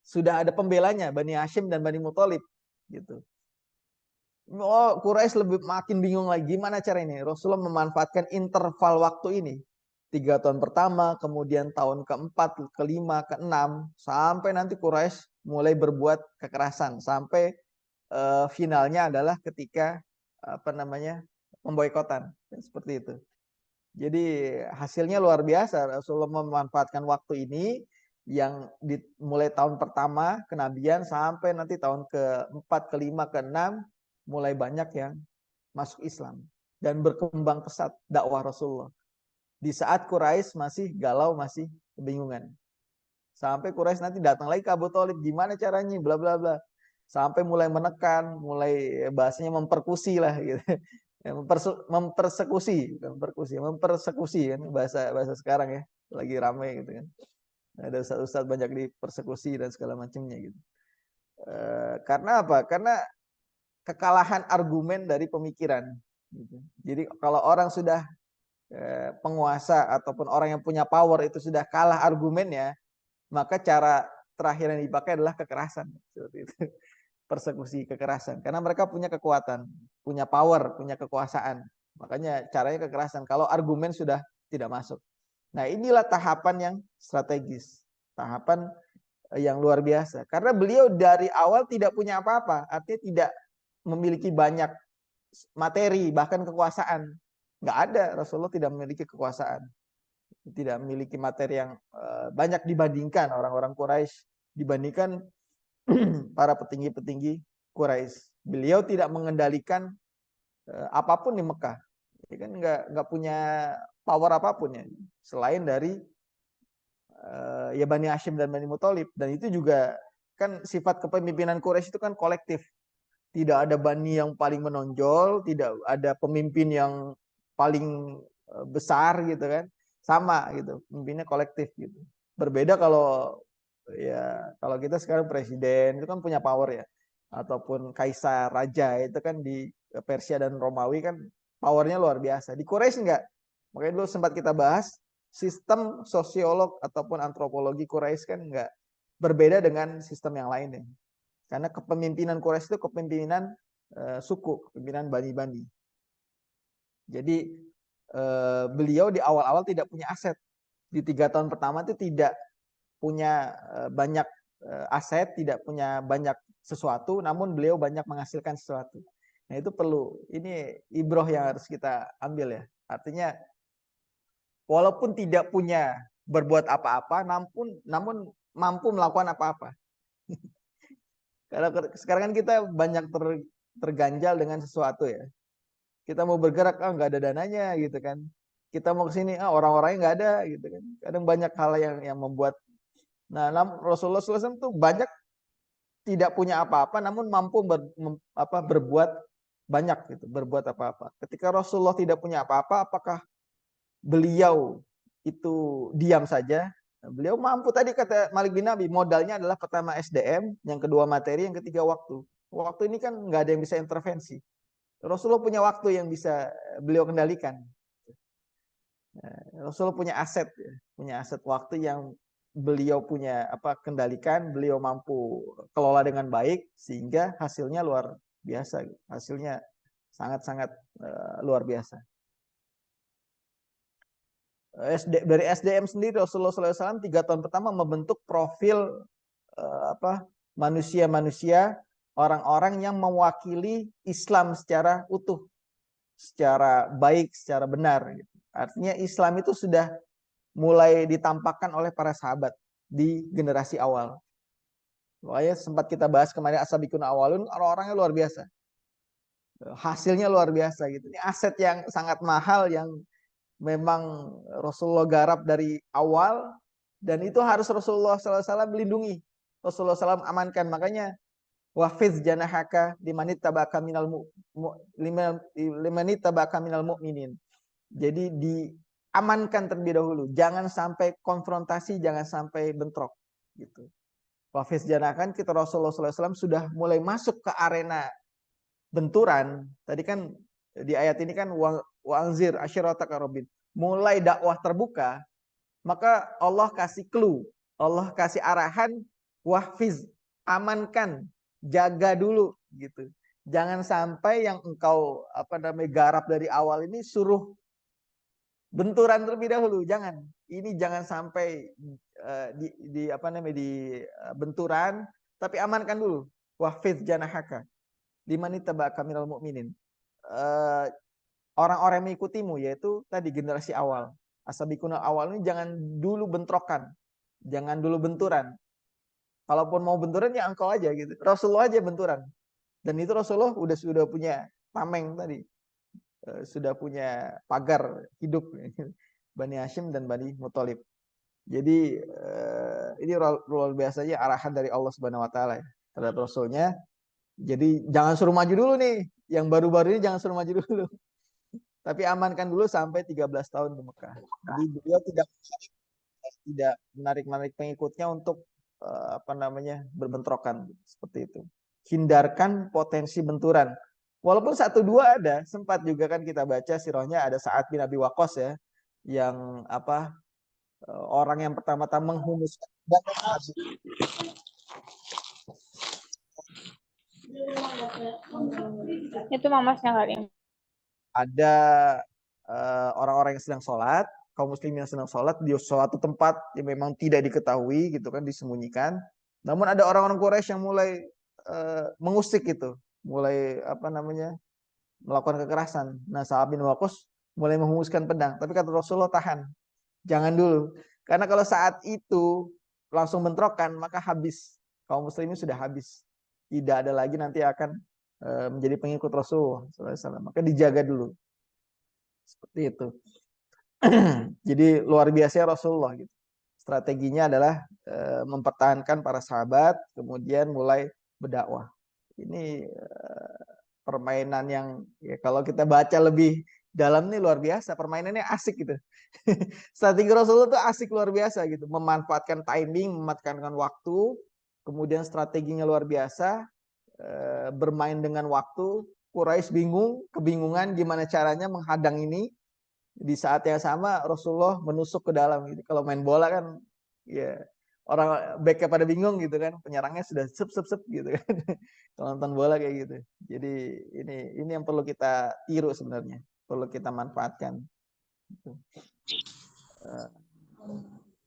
Sudah ada pembelanya, Bani Hashim dan Bani Muthalib gitu. Oh, Quraisy lebih makin bingung lagi gimana cara ini. Rasulullah memanfaatkan interval waktu ini. 3 tahun pertama, kemudian tahun keempat, kelima, keenam, sampai nanti Quraisy mulai berbuat kekerasan. Sampai finalnya adalah ketika pemboikotan. Seperti itu. Jadi hasilnya luar biasa. Rasulullah memanfaatkan waktu ini yang mulai tahun pertama kenabian sampai nanti tahun keempat, kelima, keenam mulai banyak yang masuk Islam dan berkembang pesat dakwah Rasulullah. Di saat Quraisy masih galau, masih kebingungan. Sampai Quraisy nanti datang lagi ke Abu Thalib, gimana caranya, bla bla bla. Sampai mulai menekan, mulai bahasanya memperkusi lah gitu. Mempersekusi kan bahasa sekarang ya, lagi ramai gitu kan. Ada ustadz banyak dipersekusi dan segala macamnya gitu. Karena apa? Karena kekalahan argumen dari pemikiran. Gitu. Jadi kalau orang sudah penguasa ataupun orang yang punya power itu sudah kalah argumennya, maka cara terakhir yang dipakai adalah kekerasan. Seperti itu. Persekusi, kekerasan. Karena mereka punya kekuatan, punya power, punya kekuasaan. Makanya caranya kekerasan. Kalau argumen sudah tidak masuk. Nah inilah tahapan yang strategis. Tahapan yang luar biasa. Karena beliau dari awal tidak punya apa-apa. Artinya tidak memiliki banyak materi, bahkan kekuasaan. Nggak ada, Rasulullah tidak memiliki kekuasaan, tidak memiliki materi yang banyak dibandingkan orang-orang Quraisy, dibandingkan para petinggi-petinggi Quraisy. Beliau tidak mengendalikan apapun di Mekah. Dia kan nggak punya power apapun ya, selain dari ya Bani Hashim dan Bani Muthalib. Dan itu juga kan sifat kepemimpinan Quraisy itu kan kolektif. Tidak ada bani yang paling menonjol, tidak ada pemimpin yang paling besar gitu kan. Sama gitu, pemimpinnya kolektif gitu. Berbeda kalau kalau kita sekarang presiden itu kan punya power ya. Ataupun kaisar, raja itu kan di Persia dan Romawi kan powernya luar biasa. Di Quraisy enggak. Makanya dulu sempat kita bahas sistem sosiolog ataupun antropologi Quraisy kan enggak berbeda dengan sistem yang lainnya. Karena kepemimpinan Quraisy itu kepemimpinan suku, kepemimpinan bani-bani. Jadi beliau di awal-awal tidak punya aset. Di 3 tahun pertama itu tidak punya banyak aset, tidak punya banyak sesuatu, namun beliau banyak menghasilkan sesuatu. Nah itu perlu, ini ibroh yang harus kita ambil ya. Artinya walaupun tidak punya berbuat apa-apa, namun mampu melakukan apa-apa. Karena sekarang kan kita banyak terganjal dengan sesuatu ya. Kita mau bergerak, nggak ada dananya gitu kan. Kita mau ke sini, orang-orangnya nggak ada gitu kan. Kadang banyak hal yang membuat. Nah, Rasulullah SAW tuh banyak tidak punya apa-apa, namun mampu berbuat banyak gitu, berbuat apa-apa. Ketika Rasulullah tidak punya apa-apa, apakah beliau itu diam saja? Beliau mampu, tadi kata Malik bin Nabi, modalnya adalah pertama SDM, yang kedua materi, yang ketiga waktu. Waktu ini kan nggak ada yang bisa intervensi. Rasulullah punya waktu yang bisa beliau kendalikan. Rasulullah punya aset waktu yang beliau punya kendalikan, beliau mampu kelola dengan baik sehingga hasilnya luar biasa. Hasilnya sangat-sangat luar biasa. Dari SDM sendiri Rasulullah SAW 3 tahun pertama membentuk profil manusia-manusia, orang-orang yang mewakili Islam secara utuh, secara baik, secara benar. Artinya Islam itu sudah mulai ditampakkan oleh para sahabat di generasi awal. Makanya sempat kita bahas kemarin as-sabiqun awalun, orang-orangnya luar biasa. Hasilnya luar biasa gitu. Ini aset yang sangat mahal yang memang Rasulullah garap dari awal, dan itu harus Rasulullah SAW melindungi. Rasulullah SAW amankan, makanya wafiz janahaka limanittaba'aka minal mu'minin. Jadi diamankan terlebih dahulu, jangan sampai konfrontasi, jangan sampai bentrok gitu. Wafiz janahkan, kita Rasulullah SAW sudah mulai masuk ke arena benturan. Tadi kan di ayat ini kan wa'anzir asyirataka robin, mulai dakwah terbuka, maka Allah kasih clue, Allah kasih arahan, wahfiz, amankan, jaga dulu gitu. Jangan sampai yang engkau garap dari awal ini suruh benturan terlebih dahulu, jangan. Ini jangan sampai di benturan, tapi amankan dulu. Wahfiz janahaka limanittaba'aka minal mu'minin. Orang-orang yang mengikutimu, yaitu tadi generasi awal. As-sabiquna awal ini jangan dulu bentrokan, jangan dulu benturan. Kalaupun mau benturan ya engkau aja gitu. Rasulullah aja benturan. Dan itu Rasulullah sudah punya tameng tadi. Sudah punya pagar hidup Bani Hashim dan Bani Muthalib. Jadi ini luar biasanya arahan dari Allah Subhanahu wa taala ya, terhadap Rasulnya. Jadi jangan suruh maju dulu nih. Yang baru-baru ini jangan suruh maju dulu. Tapi amankan dulu sampai 13 tahun di Mekah. Jadi beliau tidak menarik pengikutnya untuk berbentrokan seperti itu. Hindarkan potensi benturan. Walaupun 1-2 ada, sempat juga kan kita baca sirahnya, ada Sa'ad bin Abi Waqqas ya, yang orang yang pertama-tama menghumuskan itu mamasnya kali. Ada orang-orang yang sedang sholat, kaum muslimin yang sedang sholat di suatu tempat yang memang tidak diketahui gitu kan, disembunyikan. Namun ada orang-orang Quraisy yang mulai mengusik itu, mulai melakukan kekerasan. Nah, Sa'ad bin Waqqas mulai menghunuskan pedang, tapi kata Rasulullah, tahan, jangan dulu. Karena kalau saat itu langsung bentrokan, maka habis. Kaum muslimin sudah habis. Tidak ada lagi nanti akan menjadi pengikut Rasulullah SAW. Maka dijaga dulu. Seperti itu. Jadi luar biasa Rasulullah gitu. Strateginya adalah mempertahankan para sahabat, kemudian mulai berdakwah. Ini permainan yang ya, kalau kita baca lebih dalam nih luar biasa. Permainannya asik gitu. Strategi Rasulullah itu asik luar biasa gitu. Memanfaatkan timing, memanfaatkan waktu, kemudian strateginya luar biasa. Bermain dengan waktu. Quraisy bingung, kebingungan gimana caranya menghadang ini. Di saat yang sama Rasulullah menusuk ke dalam gitu. Kalau main bola kan ya orang backnya pada bingung gitu kan, penyerangnya sudah sep gitu kan. Kalau nonton bola kayak gitu. Jadi ini yang perlu kita tiru sebenarnya, perlu kita manfaatkan.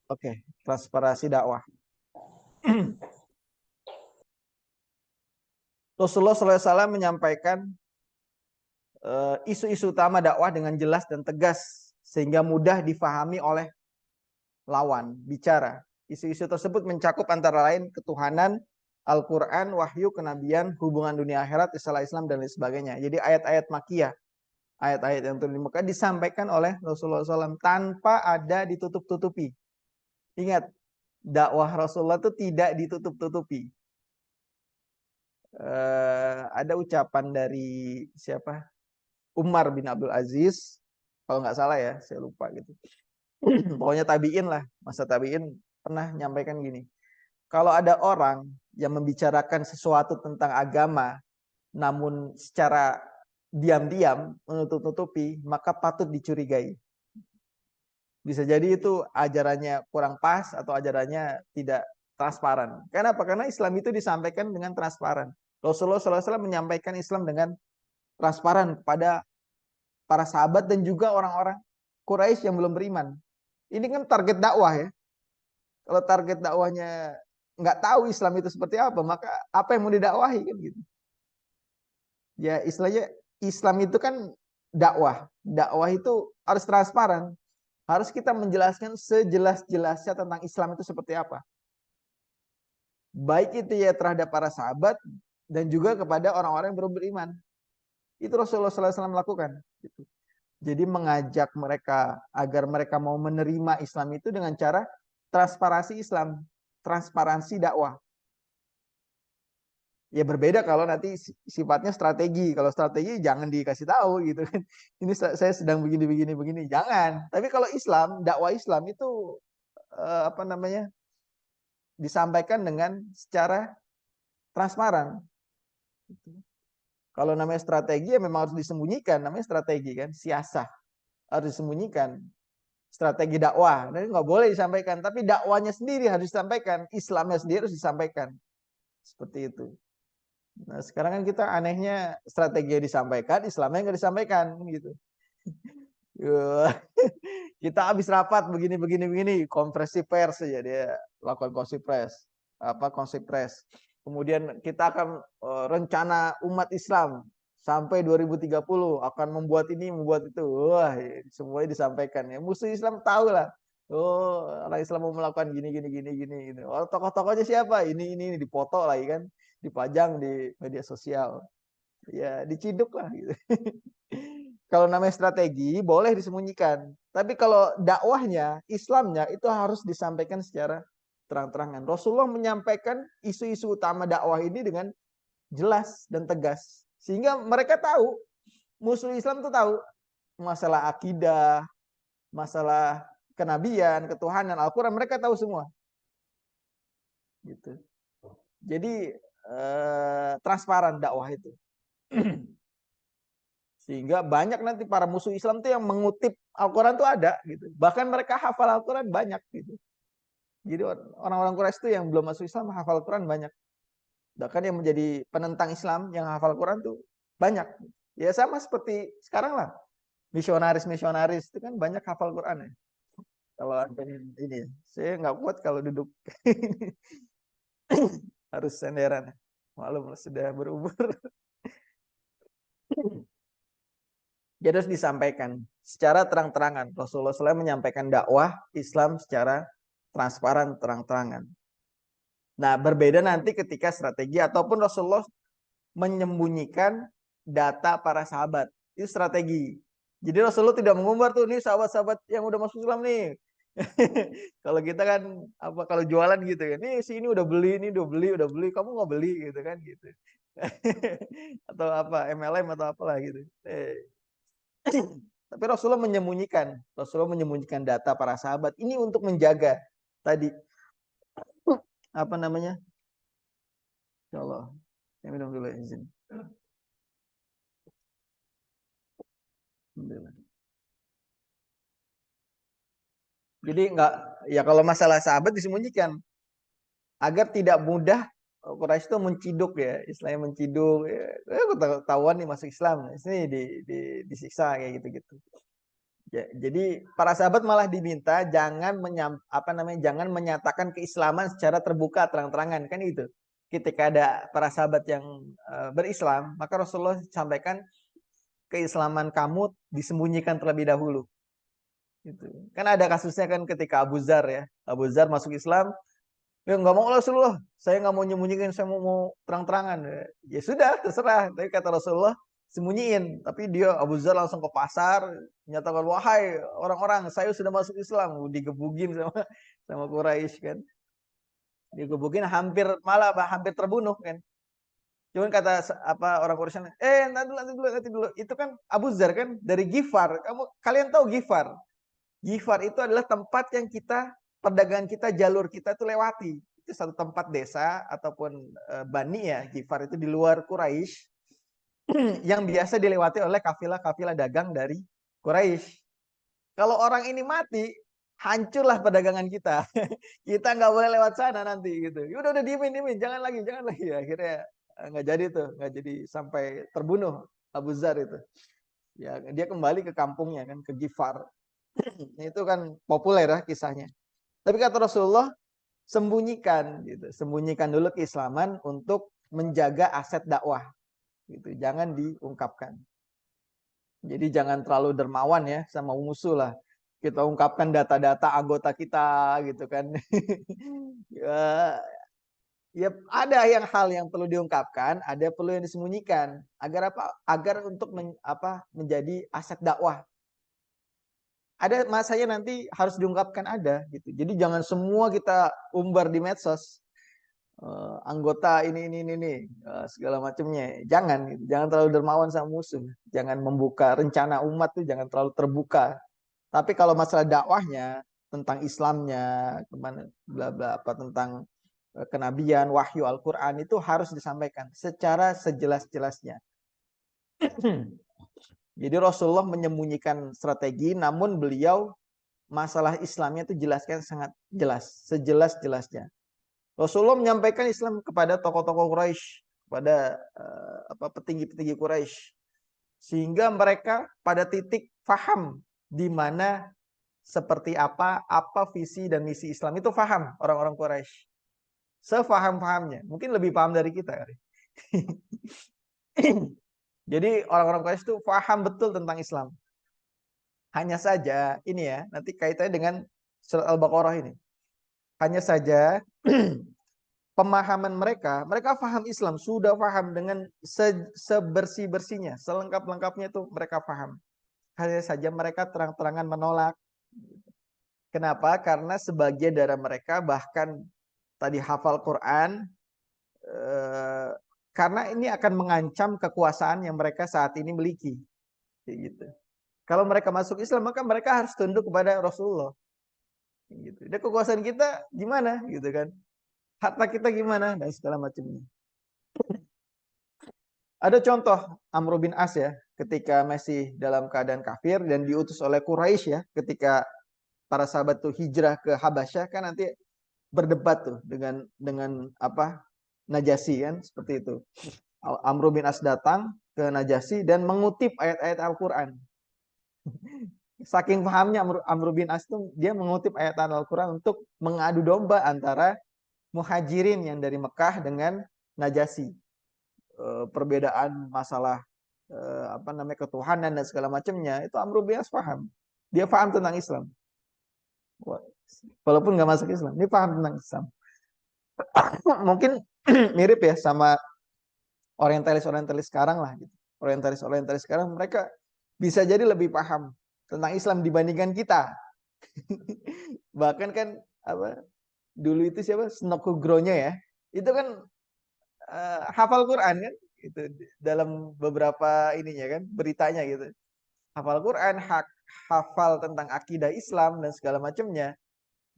Oke, transparansi dakwah. Rasulullah SAW menyampaikan isu-isu utama dakwah dengan jelas dan tegas sehingga mudah difahami oleh lawan bicara. Isu-isu tersebut mencakup antara lain ketuhanan, Al-Quran, wahyu, kenabian, hubungan dunia akhirat, istilah Islam, dan lain sebagainya. Jadi ayat-ayat makiyah, ayat-ayat yang turun di Mekah disampaikan oleh Rasulullah SAW tanpa ada ditutup-tutupi. Ingat, dakwah Rasulullah itu tidak ditutup-tutupi. Ada ucapan dari siapa? Umar bin Abdul Aziz, kalau nggak salah ya, saya lupa gitu. Pokoknya tabiin lah, masa tabiin pernah nyampaikan gini. Kalau ada orang yang membicarakan sesuatu tentang agama, namun secara diam-diam menutup-tutupi, maka patut dicurigai. Bisa jadi itu ajarannya kurang pas atau ajarannya tidak transparan. Kenapa? Karena Islam itu disampaikan dengan transparan. Rasulullah SAW menyampaikan Islam dengan transparan kepada para sahabat dan juga orang-orang Quraisy yang belum beriman. Ini kan target dakwah ya. Kalau target dakwahnya nggak tahu Islam itu seperti apa, maka apa yang mau didakwahi kan gitu. Ya istilahnya Islam itu kan dakwah. Dakwah itu harus transparan. Harus kita menjelaskan sejelas-jelasnya tentang Islam itu seperti apa. Baik itu ya terhadap para sahabat dan juga kepada orang-orang yang belum beriman. Itu Rasulullah SAW melakukan. Jadi mengajak mereka agar mereka mau menerima Islam itu dengan cara transparansi Islam, transparansi dakwah. Ya berbeda kalau nanti sifatnya strategi. Kalau strategi jangan dikasih tahu gitu kan. Ini saya sedang begini. Jangan. Tapi kalau Islam, dakwah Islam itu apa namanya? Disampaikan dengan secara transparan. Kalau namanya strategi ya memang harus disembunyikan, namanya strategi kan, siasah. Harus disembunyikan. Strategi dakwah, nah, nggak boleh disampaikan. Tapi dakwanya sendiri harus disampaikan, Islamnya sendiri harus disampaikan. Seperti itu. Nah, sekarang kan kita anehnya strategi disampaikan, Islamnya nggak disampaikan gitu. Kita habis rapat begini, konferensi pers saja dia lakukan konferensi pers. Kemudian kita akan rencana umat Islam sampai 2030 akan membuat ini, membuat itu. Wah, semuanya disampaikan ya. Musuh Islam tahu lah. Oh, orang Islam mau melakukan gini. Oh, tokoh-tokohnya siapa? Ini dipoto lagi kan, dipajang di media sosial. Ya, diciduk lah gitu. Kalau namanya strategi boleh disembunyikan. Tapi kalau dakwahnya, Islamnya itu harus disampaikan secara terang-terangan. Rasulullah menyampaikan isu-isu utama dakwah ini dengan jelas dan tegas. Sehingga mereka tahu, musuh Islam itu tahu masalah akidah, masalah kenabian, ketuhanan, Al-Quran, mereka tahu semua. Gitu. Jadi transparan dakwah itu. Sehingga banyak nanti para musuh Islam tuh yang mengutip Al-Quran tuh ada gitu. Bahkan mereka hafal Al-Quran banyak gitu. Jadi orang-orang Quraisy itu yang belum masuk Islam hafal Al-Quran banyak. Bahkan yang menjadi penentang Islam yang hafal Al-Quran tuh banyak. Ya sama seperti sekarang lah. Misionaris-misionaris itu kan banyak hafal Quran ya. Kalau ada ini, saya nggak kuat kalau duduk. Harus senderan. Maklum sudah berumur. Jadi harus disampaikan secara terang-terangan. Rasulullah SAW menyampaikan dakwah Islam secara transparan, terang-terangan. Nah, berbeda nanti ketika strategi ataupun Rasulullah menyembunyikan data para sahabat. Itu strategi. Jadi Rasulullah tidak mengumbar tuh nih sahabat-sahabat yang udah masuk Islam nih. Kalau kita kan apa kalau jualan gitu kan, nih si ini udah beli, ini udah beli, kamu nggak beli gitu kan gitu. Atau apa MLM atau apalah gitu. Tapi Rasulullah menyembunyikan data para sahabat ini untuk menjaga tadi apa namanya? Insyaallah. Saya minum dulu izin. Alhamdulillah. Jadi enggak ya kalau masalah sahabat disembunyikan agar tidak mudah Quraisy itu menciduk ya, istilahnya menciduk ya, ketahuan nih masuk Islam, ini disiksa kayak gitu-gitu. Ya, jadi para sahabat malah diminta jangan jangan menyatakan keislaman secara terbuka terang-terangan kan itu. Ketika ada para sahabat yang berislam, maka Rasulullah sampaikan keislaman kamu disembunyikan terlebih dahulu. Gitu. Kan ada kasusnya kan ketika Abu Zar ya, Abu Zar masuk Islam, ya nggak mau Rasulullah, saya nggak mau nyembunyiin, saya mau terang-terangan. Ya sudah, terserah. Tapi kata Rasulullah, sembunyiin. Tapi dia Abu Zar langsung ke pasar, menyatakan wahai orang-orang, saya sudah masuk Islam. Digebugin sama Quraisy kan, digebugin hampir terbunuh kan. Cuman kata orang Quraisy, nanti dulu. Itu kan Abu Zar kan dari Gifar. Kalian tahu Gifar? Gifar itu adalah tempat yang perdagangan kita, jalur kita itu lewati. Itu satu tempat desa ataupun bani ya, Gifar itu di luar Quraisy yang biasa dilewati oleh kafilah-kafilah dagang dari Quraisy. Kalau orang ini mati, hancurlah perdagangan kita. Kita nggak boleh lewat sana nanti gitu. Ya udah diemin, jangan lagi. Akhirnya nggak jadi tuh, nggak jadi sampai terbunuh Abu Zar itu. Ya dia kembali ke kampungnya kan, ke Gifar. Itu kan populer ya kisahnya. Tapi kata Rasulullah, sembunyikan gitu. Sembunyikan dulu keislaman untuk menjaga aset dakwah. Gitu. Jangan diungkapkan. Jadi jangan terlalu dermawan ya sama musuh lah. Kita ungkapkan data-data anggota kita gitu kan. Ya ada hal yang perlu diungkapkan, ada perlu yang disembunyikan. Agar apa? Agar untuk menjadi aset dakwah. Ada masanya nanti harus diungkapkan ada gitu. Jadi jangan semua kita umbar di medsos. Anggota ini segala macamnya. Jangan gitu. Jangan terlalu dermawan sama musuh. Jangan membuka rencana umat tuh jangan terlalu terbuka. Tapi kalau masalah dakwahnya tentang Islamnya, kemana bla bla apa tentang kenabian, wahyu Al-Qur'an itu harus disampaikan secara sejelas-jelasnya. Jadi Rasulullah menyembunyikan strategi, namun beliau masalah Islamnya itu jelaskan sangat jelas, sejelas-jelasnya. Rasulullah menyampaikan Islam kepada tokoh-tokoh Quraisy, kepada petinggi-petinggi Quraisy, sehingga mereka pada titik faham di mana seperti apa visi dan misi Islam itu faham orang-orang Quraisy. Sefaham-fahamnya, mungkin lebih paham dari kita. Jadi orang-orang Quraisy itu faham betul tentang Islam. Hanya saja ini ya, nanti kaitannya dengan surat Al-Baqarah ini. Hanya saja pemahaman mereka paham Islam, sudah paham dengan sebersih-bersihnya, selengkap-lengkapnya itu mereka paham. Hanya saja mereka terang-terangan menolak. Kenapa? Karena sebagian dari mereka bahkan tadi hafal Quran, karena ini akan mengancam kekuasaan yang mereka saat ini miliki. Gitu. Kalau mereka masuk Islam, maka mereka harus tunduk kepada Rasulullah. Gitu. Dan kekuasaan kita gimana, gitu kan? Harta kita gimana dan segala macamnya. Ada contoh Amr bin As ya, ketika masih dalam keadaan kafir dan diutus oleh Quraisy ya, ketika para sahabat tuh hijrah ke Habasyah kan nanti berdebat tuh dengan Najasyi kan seperti itu. Amr bin As datang ke Najasyi dan mengutip ayat-ayat Al-Qur'an. Saking pahamnya Amr bin As tuh dia mengutip ayat Al-Qur'an untuk mengadu domba antara Muhajirin yang dari Mekah dengan Najasyi. Perbedaan masalah apa namanya ketuhanan dan segala macamnya, itu Amr bin As paham. Dia paham tentang Islam. Walaupun nggak masuk Islam, dia paham tentang Islam. Mungkin mirip ya sama orientalis sekarang lah gitu. Orientalis sekarang mereka bisa jadi lebih paham tentang Islam dibandingkan kita. Bahkan kan apa dulu itu siapa Snokugronyo ya, itu kan hafal Quran kan, itu dalam beberapa ininya kan beritanya gitu, hafal Quran, hafal tentang akidah Islam dan segala macamnya,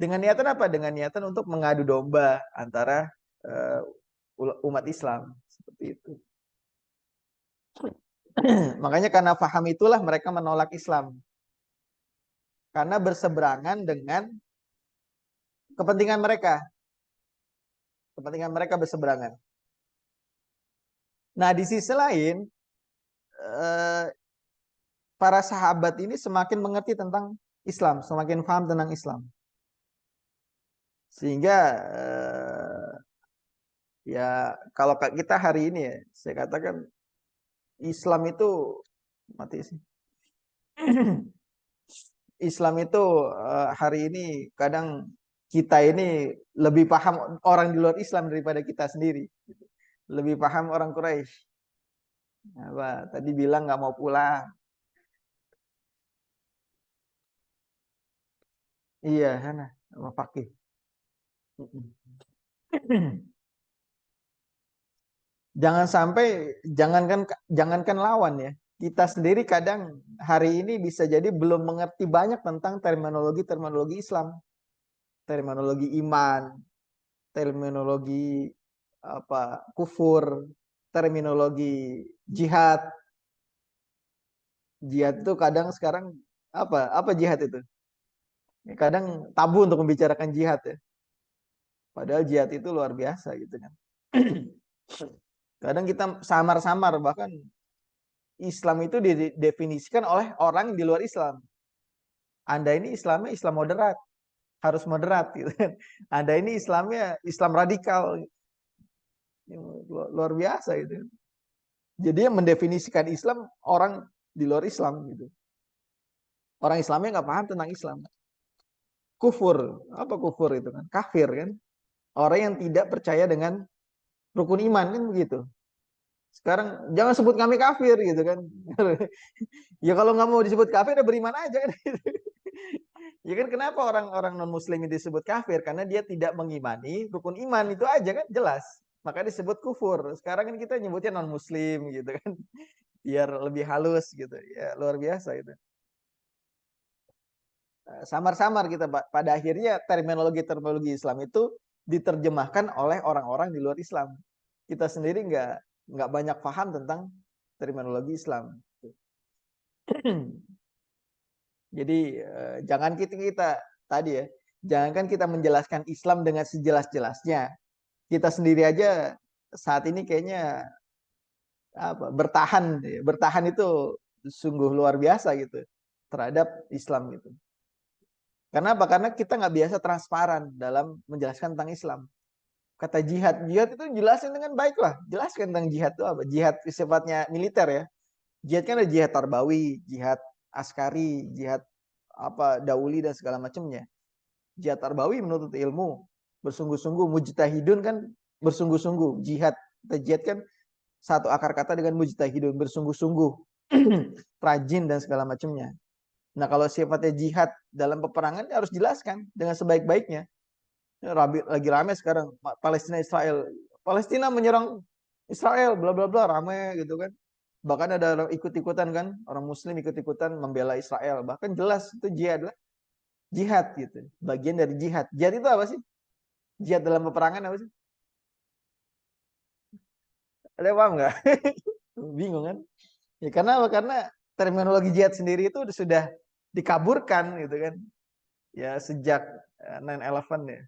dengan niatan apa? Dengan niatan untuk mengadu domba antara uh, umat Islam seperti itu. Makanya karena paham itulah mereka menolak Islam, karena berseberangan dengan kepentingan mereka. Kepentingan mereka berseberangan. Nah, di sisi lain, para sahabat ini semakin mengerti tentang Islam, semakin paham tentang Islam. Sehingga ya kalau kita hari ini ya, saya katakan Islam itu mati sih. Islam itu hari ini kadang kita ini lebih paham orang di luar Islam daripada kita sendiri. Lebih paham orang Quraisy. Apa tadi bilang nggak mau pulang. Iya, sana sama Fakih. Jangan sampai jangankan lawan ya. Kita sendiri kadang hari ini bisa jadi belum mengerti banyak tentang terminologi Islam, terminologi iman, terminologi apa kufur, terminologi jihad. Jihad itu kadang sekarang apa jihad itu? Kadang tabu untuk membicarakan jihad ya. Padahal jihad itu luar biasa gitu kan. Kadang kita samar-samar, bahkan Islam itu didefinisikan oleh orang di luar Islam. Anda ini Islamnya Islam moderat, harus moderat gitu kan. Anda ini Islamnya Islam radikal, luar biasa itu. Jadi yang mendefinisikan Islam orang di luar Islam gitu. Orang Islamnya nggak paham tentang Islam. Kufur, apa kufur itu kan? Kafir kan? Orang yang tidak percaya dengan rukun iman kan begitu. Sekarang jangan sebut kami kafir gitu kan. Ya kalau nggak mau disebut kafir ya beriman aja kan. Ya kan kenapa orang-orang non muslim itu disebut kafir? Karena dia tidak mengimani rukun iman itu aja kan jelas. Maka disebut kufur. Sekarang kan kita nyebutnya non muslim gitu kan. Biar lebih halus gitu. Ya luar biasa itu. Samar-samar kita pada akhirnya terminologi Islam itu diterjemahkan oleh orang-orang di luar Islam. Kita sendiri nggak banyak paham tentang terminologi Islam. Jadi jangan kita tadi ya, jangankan kita menjelaskan Islam dengan sejelas-jelasnya. Kita sendiri aja saat ini kayaknya bertahan itu sungguh luar biasa gitu terhadap Islam gitu. Karena apa? Karena kita nggak biasa transparan dalam menjelaskan tentang Islam. Kata jihad itu jelasin dengan baik lah. Jelaskan tentang jihad itu apa? Jihad sifatnya militer ya. Jihad kan ada jihad tarbawi, jihad askari, jihad apa dauli dan segala macamnya. Jihad tarbawi menuntut ilmu, bersungguh-sungguh, mujtahidun kan bersungguh-sungguh. Jihad kan satu akar kata dengan mujtahidun, bersungguh-sungguh, rajin dan segala macamnya. Nah, kalau sifatnya jihad dalam peperangan harus jelaskan dengan sebaik-baiknya. Lagi rame sekarang Palestina Israel. Palestina menyerang Israel, bla bla bla, rame gitu kan. Bahkan ada orang ikut-ikutan kan, orang Muslim ikut-ikutan membela Israel. Bahkan jelas itu jihad lah, jihad gitu. Bagian dari jihad. Jihad itu apa sih? Jihad dalam peperangan apa sih? Ada paham nggak? Bingung kan? Ya karena apa? Karena terminologi jihad sendiri itu sudah dikaburkan gitu kan. Ya sejak 9/11 ya.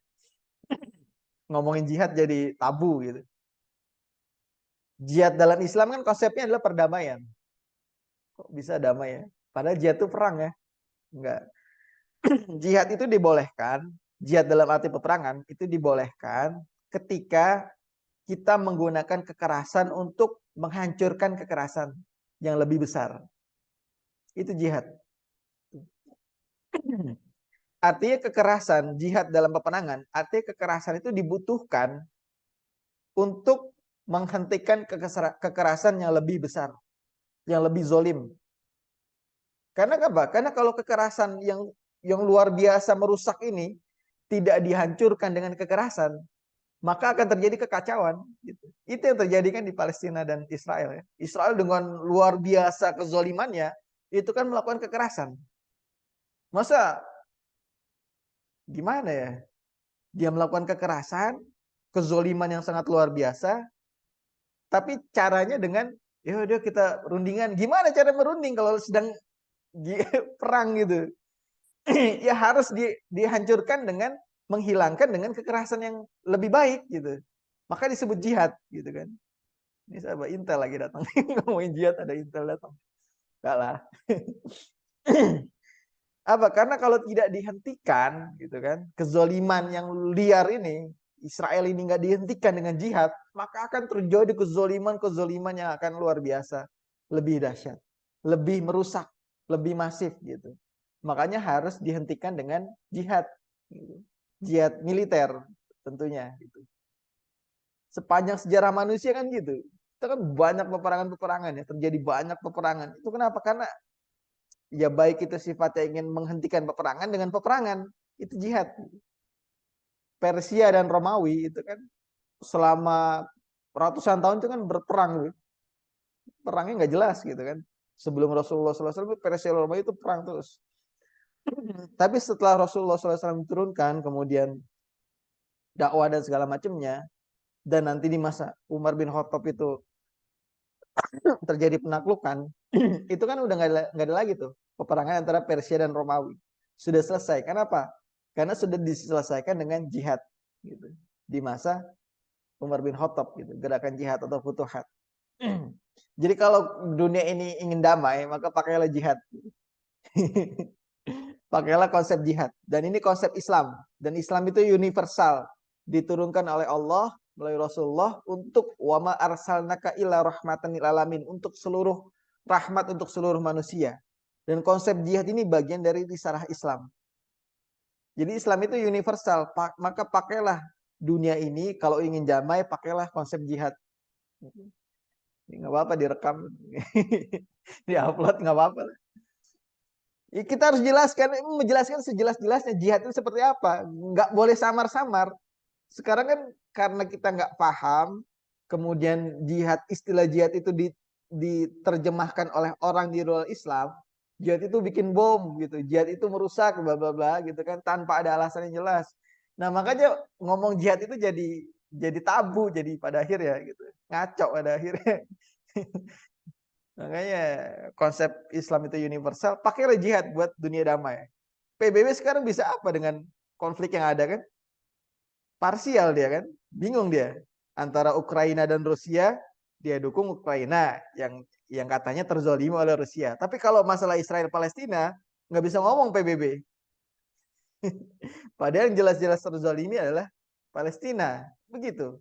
Ngomongin jihad jadi tabu gitu. Jihad dalam Islam kan konsepnya adalah perdamaian. Kok bisa damai ya? Padahal jihad itu perang ya. Enggak. Jihad itu dibolehkan, jihad dalam arti peperangan itu dibolehkan ketika kita menggunakan kekerasan untuk menghancurkan kekerasan. yang lebih besar. Itu jihad. Artinya kekerasan, jihad dalam peperangan, artinya kekerasan itu dibutuhkan untuk menghentikan kekerasan yang lebih besar, yang lebih zolim. Karena apa? Karena kalau kekerasan yang luar biasa merusak ini tidak dihancurkan dengan kekerasan, maka akan terjadi kekacauan. Gitu. Itu yang terjadi kan di Palestina dan Israel. Ya. Israel dengan luar biasa kezolimannya, itu kan melakukan kekerasan. Masa gimana ya? Dia melakukan kekerasan, kezoliman yang sangat luar biasa, tapi caranya dengan, ya udah kita rundingan. Gimana cara merunding kalau sedang perang gitu? Ya harus dihancurkan dengan menghilangkan dengan kekerasan yang lebih baik gitu. Maka disebut jihad gitu kan. Ini sahabat Intel lagi datang. Ngomongin jihad ada Intel datang. Enggak lah. Apa? Karena kalau tidak dihentikan gitu kan, kezoliman yang liar ini, Israel ini nggak dihentikan dengan jihad, maka akan terjadi kezoliman yang akan luar biasa, lebih dahsyat, lebih merusak, lebih masif gitu. Makanya harus dihentikan dengan jihad, gitu. Jihad militer tentunya. Gitu. Sepanjang sejarah manusia kan gitu. Itu kan banyak peperangan-peperangan ya, terjadi banyak peperangan. Itu kenapa? Karena ya baik itu sifatnya ingin menghentikan peperangan dengan peperangan. Itu jihad. Persia dan Romawi itu kan selama ratusan tahun itu kan berperang. Perangnya nggak jelas gitu kan. Sebelum Rasulullah SAW Persia dan Romawi itu perang terus. Tapi setelah Rasulullah SAW diturunkan, kemudian dakwah dan segala macamnya, dan nanti di masa Umar bin Khattab itu terjadi penaklukan, itu kan udah nggak ada lagi tuh peperangan antara Persia dan Romawi. Sudah selesai. Kenapa? Karena sudah diselesaikan dengan jihad gitu. Di masa Umar bin Khattab gitu, gerakan jihad atau futuhat. Jadi kalau dunia ini ingin damai, maka pakailah jihad. Pakailah konsep jihad. Dan ini konsep Islam. Dan Islam itu universal. Diturunkan oleh Allah melalui Rasulullah untuk wama arsalnaka illa rahmatan lil alamin, untuk seluruh rahmat untuk seluruh manusia. Dan konsep jihad ini bagian dari risalah Islam. Jadi Islam itu universal, maka pakailah dunia ini kalau ingin damai, pakailah konsep jihad. Nggak apa-apa direkam, diupload nggak apa-apa. Ya, kita harus jelaskan, menjelaskan sejelas-jelasnya jihad itu seperti apa. Nggak boleh samar-samar. Sekarang kan karena kita nggak paham, kemudian istilah jihad itu diterjemahkan oleh orang di luar Islam. Jihad itu bikin bom gitu, jihad itu merusak, bla bla bla gitu kan, tanpa ada alasan yang jelas. Nah makanya ngomong jihad itu jadi tabu, jadi pada akhirnya gitu, ngaco pada akhirnya. Makanya konsep Islam itu universal, pakailah jihad buat dunia damai. PBB sekarang bisa apa dengan konflik yang ada kan? Parsial dia kan, bingung dia. Antara Ukraina dan Rusia, dia dukung Ukraina yang katanya terzolimi oleh Rusia. Tapi kalau masalah Israel Palestina, nggak bisa ngomong PBB. Padahal yang jelas-jelas terzolimi adalah Palestina. Begitu.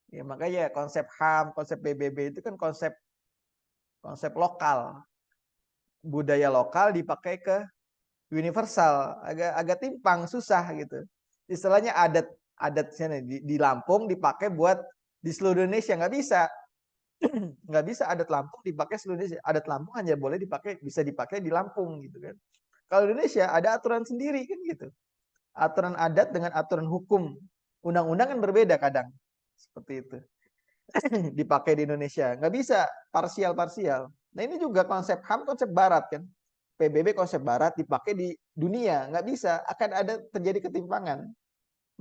Ya, makanya konsep HAM, konsep PBB itu kan konsep lokal. Budaya lokal dipakai ke universal, agak timpang, susah gitu. Istilahnya adat sini di Lampung dipakai buat di seluruh Indonesia, nggak bisa. Nggak bisa adat Lampung dipakai seluruh Indonesia. Adat Lampung hanya boleh bisa dipakai di Lampung gitu kan. Kalau Indonesia ada aturan sendiri kan gitu. Aturan adat dengan aturan hukum. Undang-undang kan berbeda kadang. Seperti itu. Dipakai di Indonesia. Nggak bisa parsial-parsial. Nah ini juga konsep HAM, konsep barat kan. PBB konsep barat dipakai di dunia. Nggak bisa. Akan ada terjadi ketimpangan.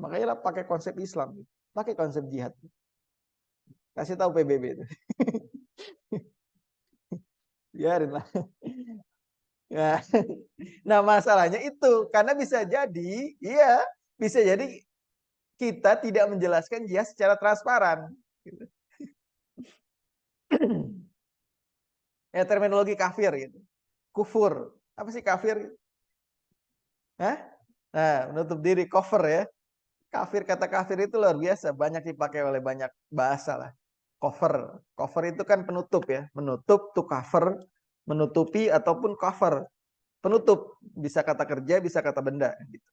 Makanya lah pakai konsep Islam. Pakai konsep jihad. Kasih tahu PBB itu. Biarin lah. Nah masalahnya itu. Karena bisa jadi, iya. Bisa jadi kita tidak menjelaskan jihad secara transparan. Ya terminologi kafir gitu. Kufur. Apa sih kafir? Hah? Nah, menutup diri, cover ya. Kafir, kata kafir itu luar biasa. Banyak dipakai oleh banyak bahasa lah. Cover. Cover itu kan penutup ya. Menutup, to cover, menutupi ataupun cover. Penutup. Bisa kata kerja, bisa kata benda. Gitu.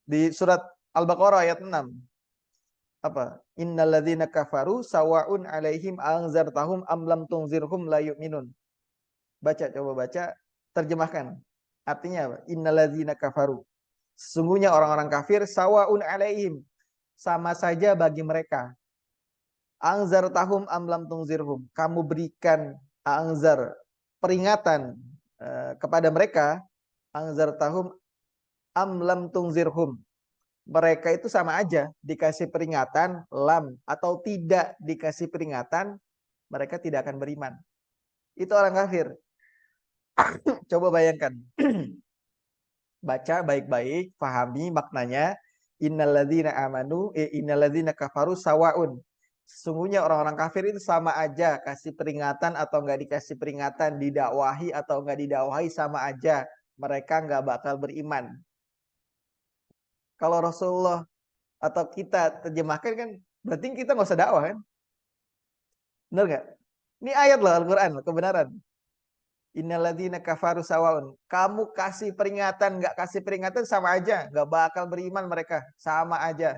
Di surat Al-Baqarah ayat 6. Apa? Innalladzina kafaru sawa'un alaihim anzartahum am lam tunzirhum la yu'minun. Baca, coba baca, terjemahkan. Artinya apa? Innalladzina kafaru. Sesungguhnya orang-orang kafir sawa'un alaihim. Sama saja bagi mereka. Anzar tahum amlam tungzirhum. Kamu berikan anzar peringatan kepada mereka. Anzar tahum amlam tungzirhum. Mereka itu sama aja. Dikasih peringatan lam atau tidak dikasih peringatan, mereka tidak akan beriman. Itu orang kafir. Coba bayangkan. Baca baik-baik, pahami maknanya. Innalladzina amanu innalladzina kafaru sawaun. Sesungguhnya orang-orang kafir itu sama aja, kasih peringatan atau enggak dikasih peringatan, didakwahi atau enggak didakwahi sama aja. Mereka enggak bakal beriman. Kalau Rasulullah atau kita terjemahkan kan berarti kita nggak usah dakwah kan? Benar nggak? Ini ayat loh Al-Quran, kebenaran. Innalladzina kafaru sawaun. Kamu kasih peringatan, nggak kasih peringatan sama aja, nggak bakal beriman mereka, sama aja.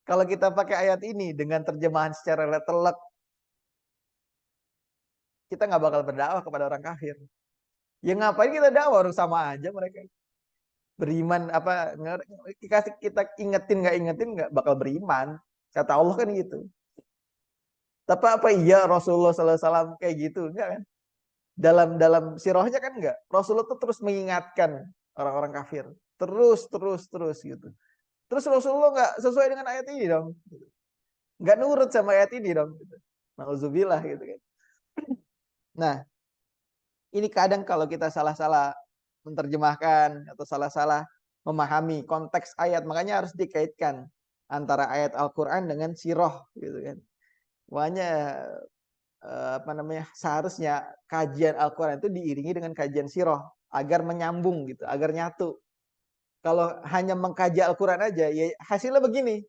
Kalau kita pakai ayat ini dengan terjemahan secara letelek, kita nggak bakal berdakwah kepada orang kafir. Ya ngapain kita dakwah, orang sama aja mereka. Beriman apa kita ingetin nggak bakal beriman. Kata Allah kan gitu. Tapi apa iya Rasulullah SAW kayak gitu? Enggak kan? Dalam sirahnya kan enggak. Rasulullah tuh terus mengingatkan orang-orang kafir. Terus gitu. Terus Rasulullah enggak sesuai dengan ayat ini dong. Enggak nurut sama ayat ini dong. Nauzubillah gitu kan. Nah, ini kadang kalau kita salah-salah menerjemahkan atau salah-salah memahami konteks ayat, makanya harus dikaitkan antara ayat Al-Quran dengan sirah gitu kan. Makanya seharusnya kajian Al-Quran itu diiringi dengan kajian sirah agar menyambung gitu, agar nyatu. Kalau hanya mengkaji Al-Quran aja, ya hasilnya begini.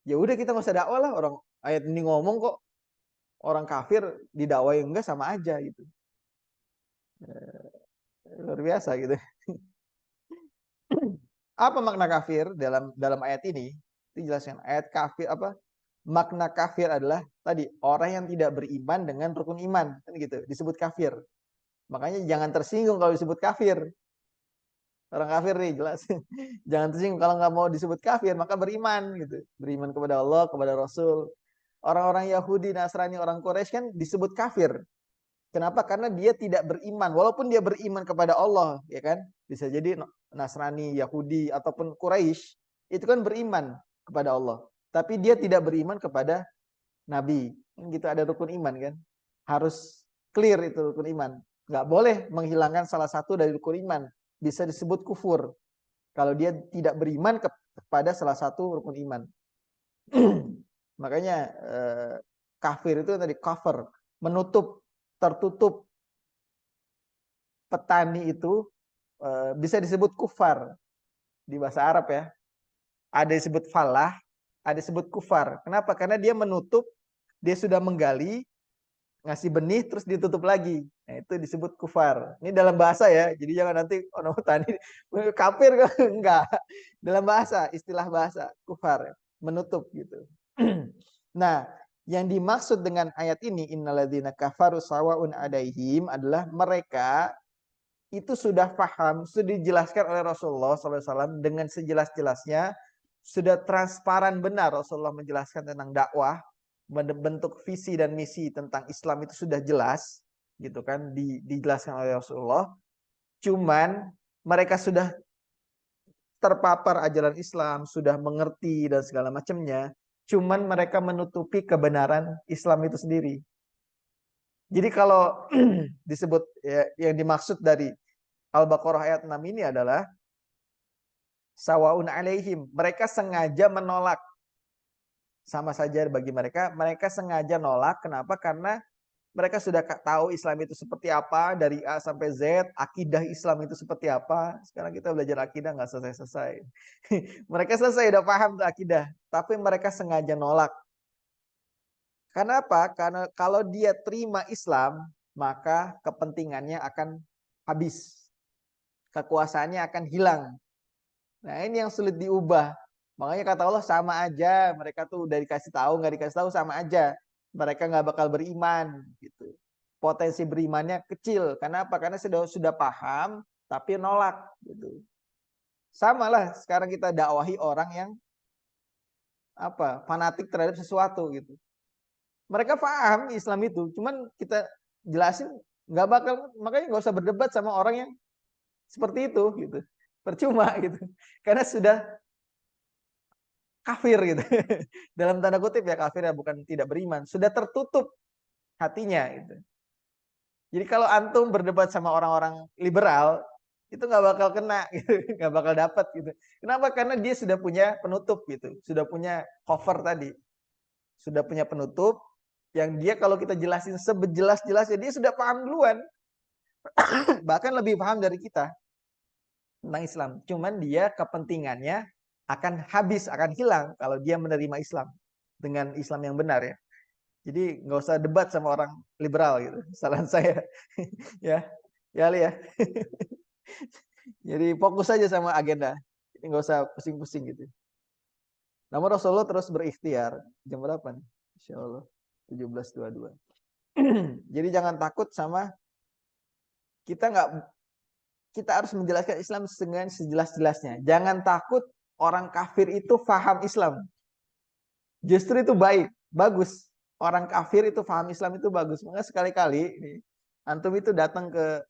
Ya udah kita nggak usah dakwah lah, orang ayat ini ngomong kok orang kafir didakwahi enggak sama aja gitu. Luar biasa gitu. Apa makna kafir dalam ayat ini? Itu jelaskan. Ayat kafir apa? Makna kafir adalah tadi orang yang tidak beriman dengan rukun iman, kan gitu. Disebut kafir. Makanya jangan tersinggung kalau disebut kafir. Orang kafir nih jelas. Jangan tersinggung kalau nggak mau disebut kafir, maka beriman gitu. Beriman kepada Allah, kepada Rasul. Orang-orang Yahudi, Nasrani, orang Quraisy kan disebut kafir. Kenapa? Karena dia tidak beriman. Walaupun dia beriman kepada Allah, ya kan? Bisa jadi Nasrani, Yahudi, ataupun Quraisy itu kan beriman kepada Allah. Tapi dia tidak beriman kepada Nabi. Gitu ada rukun iman kan? Harus clear itu rukun iman. Nggak boleh menghilangkan salah satu dari rukun iman. Bisa disebut kufur. Kalau dia tidak beriman kepada salah satu rukun iman. Makanya kafir itu tadi cover, menutup, tertutup. Petani itu bisa disebut kufar di bahasa Arab ya. Ada disebut falah, ada disebut kufar. Kenapa? Karena dia menutup, dia sudah menggali, ngasih benih terus ditutup lagi. Nah, itu disebut kufar. Ini dalam bahasa ya. Jadi jangan nanti orang petani kafir enggak. Dalam bahasa, istilah bahasa kufar, menutup gitu. Nah, yang dimaksud dengan ayat ini innalladzina kafaru sawaun alaihim adalah mereka itu sudah paham, sudah dijelaskan oleh Rasulullah SAW dengan sejelas-jelasnya, sudah transparan benar Rasulullah menjelaskan tentang dakwah, bentuk visi dan misi tentang Islam itu sudah jelas, gitu kan, dijelaskan oleh Rasulullah. Cuman mereka sudah terpapar ajaran Islam, sudah mengerti dan segala macamnya, cuman mereka menutupi kebenaran Islam itu sendiri. Jadi kalau disebut ya, yang dimaksud dari Al-Baqarah ayat 6 ini adalah sawaun alaihim. Mereka sengaja menolak. Sama saja bagi mereka. Mereka sengaja nolak. Kenapa? Karena Mereka sudah tahu Islam itu seperti apa, dari A sampai Z, akidah Islam itu seperti apa. Sekarang kita belajar akidah nggak selesai-selesai. Mereka selesai, udah paham tuh akidah. Tapi mereka sengaja nolak. Karena apa? Karena kalau dia terima Islam, maka kepentingannya akan habis. Kekuasaannya akan hilang. Nah ini yang sulit diubah. Makanya kata Allah sama aja. Mereka tuh udah dikasih tahu, nggak dikasih tahu sama aja. Mereka nggak bakal beriman. Gitu. Potensi berimannya kecil. Karena apa? Karena sudah paham, tapi nolak. Gitu. Sama lah sekarang kita dakwahi orang yang fanatik terhadap sesuatu gitu. Mereka paham Islam itu, cuman kita jelasin nggak bakal, makanya nggak usah berdebat sama orang yang seperti itu gitu. Percuma gitu. Karena sudah kafir gitu. Dalam tanda kutip ya kafir ya, bukan tidak beriman. Sudah tertutup hatinya gitu. Jadi kalau antum berdebat sama orang-orang liberal, itu nggak bakal kena gitu, nggak bakal dapat gitu. Kenapa? Karena dia sudah punya penutup gitu, sudah punya cover tadi, sudah punya penutup yang dia kalau kita jelasin sebejelas-jelasnya dia sudah paham duluan, bahkan lebih paham dari kita tentang Islam. Cuman dia kepentingannya akan habis, akan hilang kalau dia menerima Islam dengan Islam yang benar ya. Jadi nggak usah debat sama orang liberal gitu. Saran saya ya, ya Ali ya. Jadi fokus saja sama agenda. Jadi nggak usah pusing-pusing gitu. Namun Rasulullah terus berikhtiar. Jam berapa nih? Insya Allah 17.22. Jadi jangan takut sama kita harus menjelaskan Islam dengan sejelas-jelasnya. Jangan takut orang kafir itu paham Islam. Justru itu baik, bagus. Orang kafir itu paham Islam itu bagus. Maka sekali-kali antum itu datang ke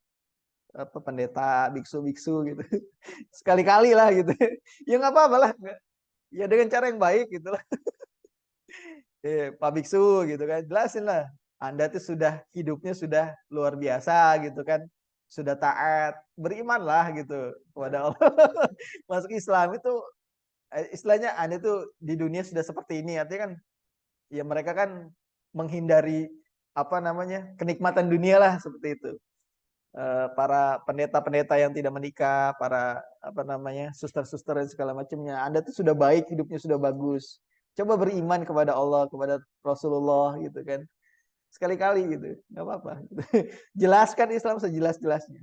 pendeta, biksu-biksu gitu. Sekali-kali lah gitu. Ya nggak apa-apa lah. Ya dengan cara yang baik gitu lah. Pak biksu gitu kan. Jelasin lah. Anda tuh sudah hidupnya sudah luar biasa gitu kan. Sudah taat, berimanlah gitu kepada Allah. Masuk Islam itu istilahnya Anda tuh di dunia sudah seperti ini. Artinya kan ya mereka kan menghindari kenikmatan dunia lah seperti itu. Para pendeta-pendeta yang tidak menikah, para suster-suster dan segala macamnya. Anda tuh sudah baik, hidupnya sudah bagus. Coba beriman kepada Allah, kepada Rasulullah gitu kan. Sekali-kali gitu, nggak apa-apa. Jelaskan Islam sejelas-jelasnya.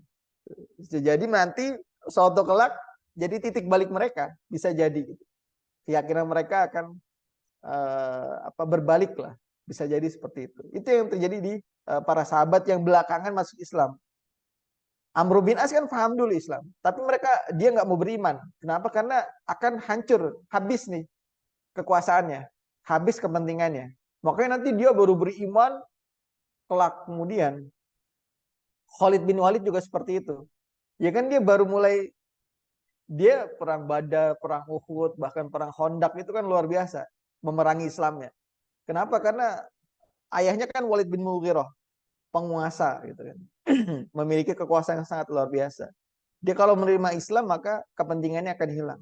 Jadi nanti suatu kelak jadi titik balik mereka, bisa jadi gitu. Keyakinan mereka akan berbalik lah, bisa jadi seperti itu. Itu yang terjadi di para sahabat yang belakangan masuk Islam. Amr bin As kan paham dulu Islam, tapi dia nggak mau beriman. Kenapa? Karena akan hancur, habis nih kekuasaannya, habis kepentingannya. Makanya nanti dia baru beriman kelak kemudian. Khalid bin Walid juga seperti itu. Ya kan dia baru mulai, dia perang Badar, perang Uhud, bahkan perang Khandaq itu kan luar biasa memerangi Islamnya. Kenapa? Karena ayahnya kan Walid bin Mughirah, penguasa gitu kan. Memiliki kekuasaan yang sangat luar biasa. Dia kalau menerima Islam maka kepentingannya akan hilang.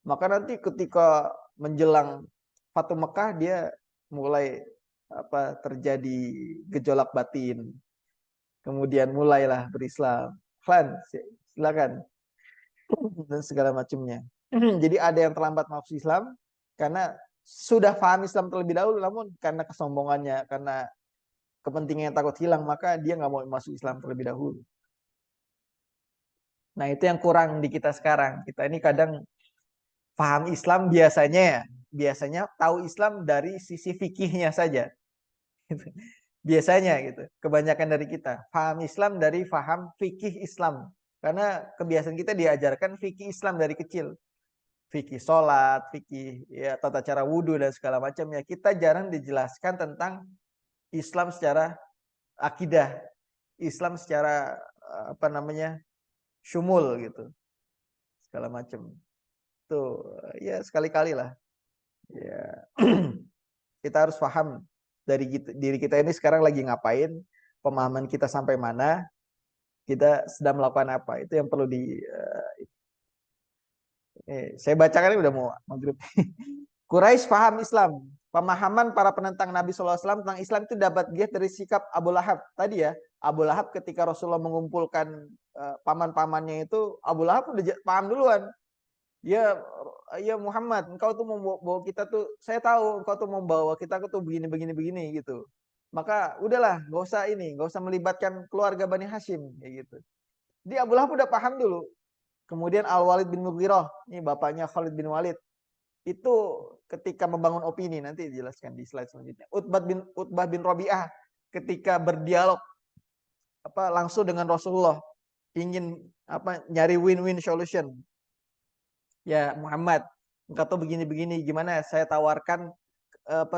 Maka nanti ketika menjelang Fatu Mekah dia mulai terjadi gejolak batin. Kemudian mulailah berislam. Klan, silakan. Dan segala macamnya. Jadi ada yang terlambat masuk Islam karena sudah paham Islam terlebih dahulu, namun karena kesombongannya, karena kepentingannya takut hilang, maka dia nggak mau masuk Islam terlebih dahulu. Nah itu yang kurang di kita sekarang. Kita ini kadang paham Islam biasanya tahu Islam dari sisi fikihnya saja. Biasanya gitu. Kebanyakan dari kita paham Islam dari paham fikih Islam. Karena kebiasaan kita diajarkan fikih Islam dari kecil. Fikih sholat, fikih ya, tata cara wudhu dan segala macamnya. Kita jarang dijelaskan tentang Islam secara akidah, Islam secara syumul gitu, segala macam. Tuh ya sekali-kali lah. Ya kita harus paham dari diri kita ini sekarang lagi ngapain, pemahaman kita sampai mana, kita sedang melakukan apa. Itu yang perlu saya bacakan ini udah mau maghrib. Quraisy paham Islam, pemahaman para penentang Nabi SAW tentang Islam itu dapat dia dari sikap Abu Lahab tadi ya. Abu Lahab ketika Rasulullah mengumpulkan paman-pamannya itu, Abu Lahab udah paham duluan. Ya, ya Muhammad, engkau tuh mau bawa kita tuh, saya tahu engkau tuh mau bawa kita tuh begini gitu. Maka udahlah, nggak usah melibatkan keluarga Bani Hashim, kayak gitu. Di Abu Lahab udah paham dulu. Kemudian Al-Walid bin Mughirah, ini bapaknya Khalid bin Walid, itu ketika membangun opini, nanti dijelaskan di slide selanjutnya. Utbah bin Rabi'ah ketika berdialog langsung dengan Rasulullah, ingin nyari win-win solution. Ya Muhammad, engkau tuh begini-begini, gimana saya tawarkan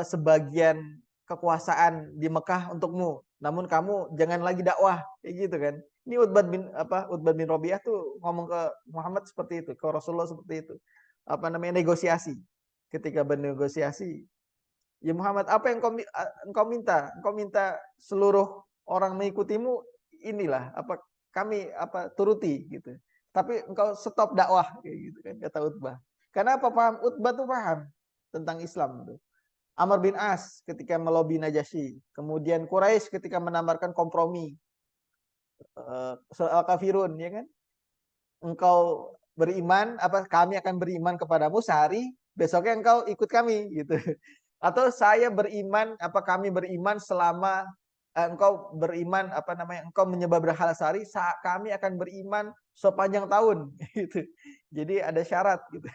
sebagian kekuasaan di Mekah untukmu, namun kamu jangan lagi dakwah, kayak gitu kan. Ini Utbah bin Rabi'ah tuh ngomong ke Muhammad seperti itu, ke Rasulullah seperti itu. Negosiasi. Ketika bernegosiasi, ya Muhammad, apa yang engkau minta? Engkau minta seluruh orang mengikutimu, inilah kami turuti gitu. Tapi engkau stop dakwah, kayak gitu kan, kata Utbah. Karena paham? Utbah tuh paham tentang Islam tuh. Amr bin As ketika melobi Najasyi, kemudian Quraisy ketika menawarkan kompromi, soal kafirun, ya kan? Engkau beriman, kami akan beriman kepadamu sehari, besoknya engkau ikut kami, gitu. Atau saya beriman, kami beriman selama engkau beriman, engkau menyembah berhala sehari, kami akan beriman sepanjang tahun, gitu. Jadi ada syarat, gitu.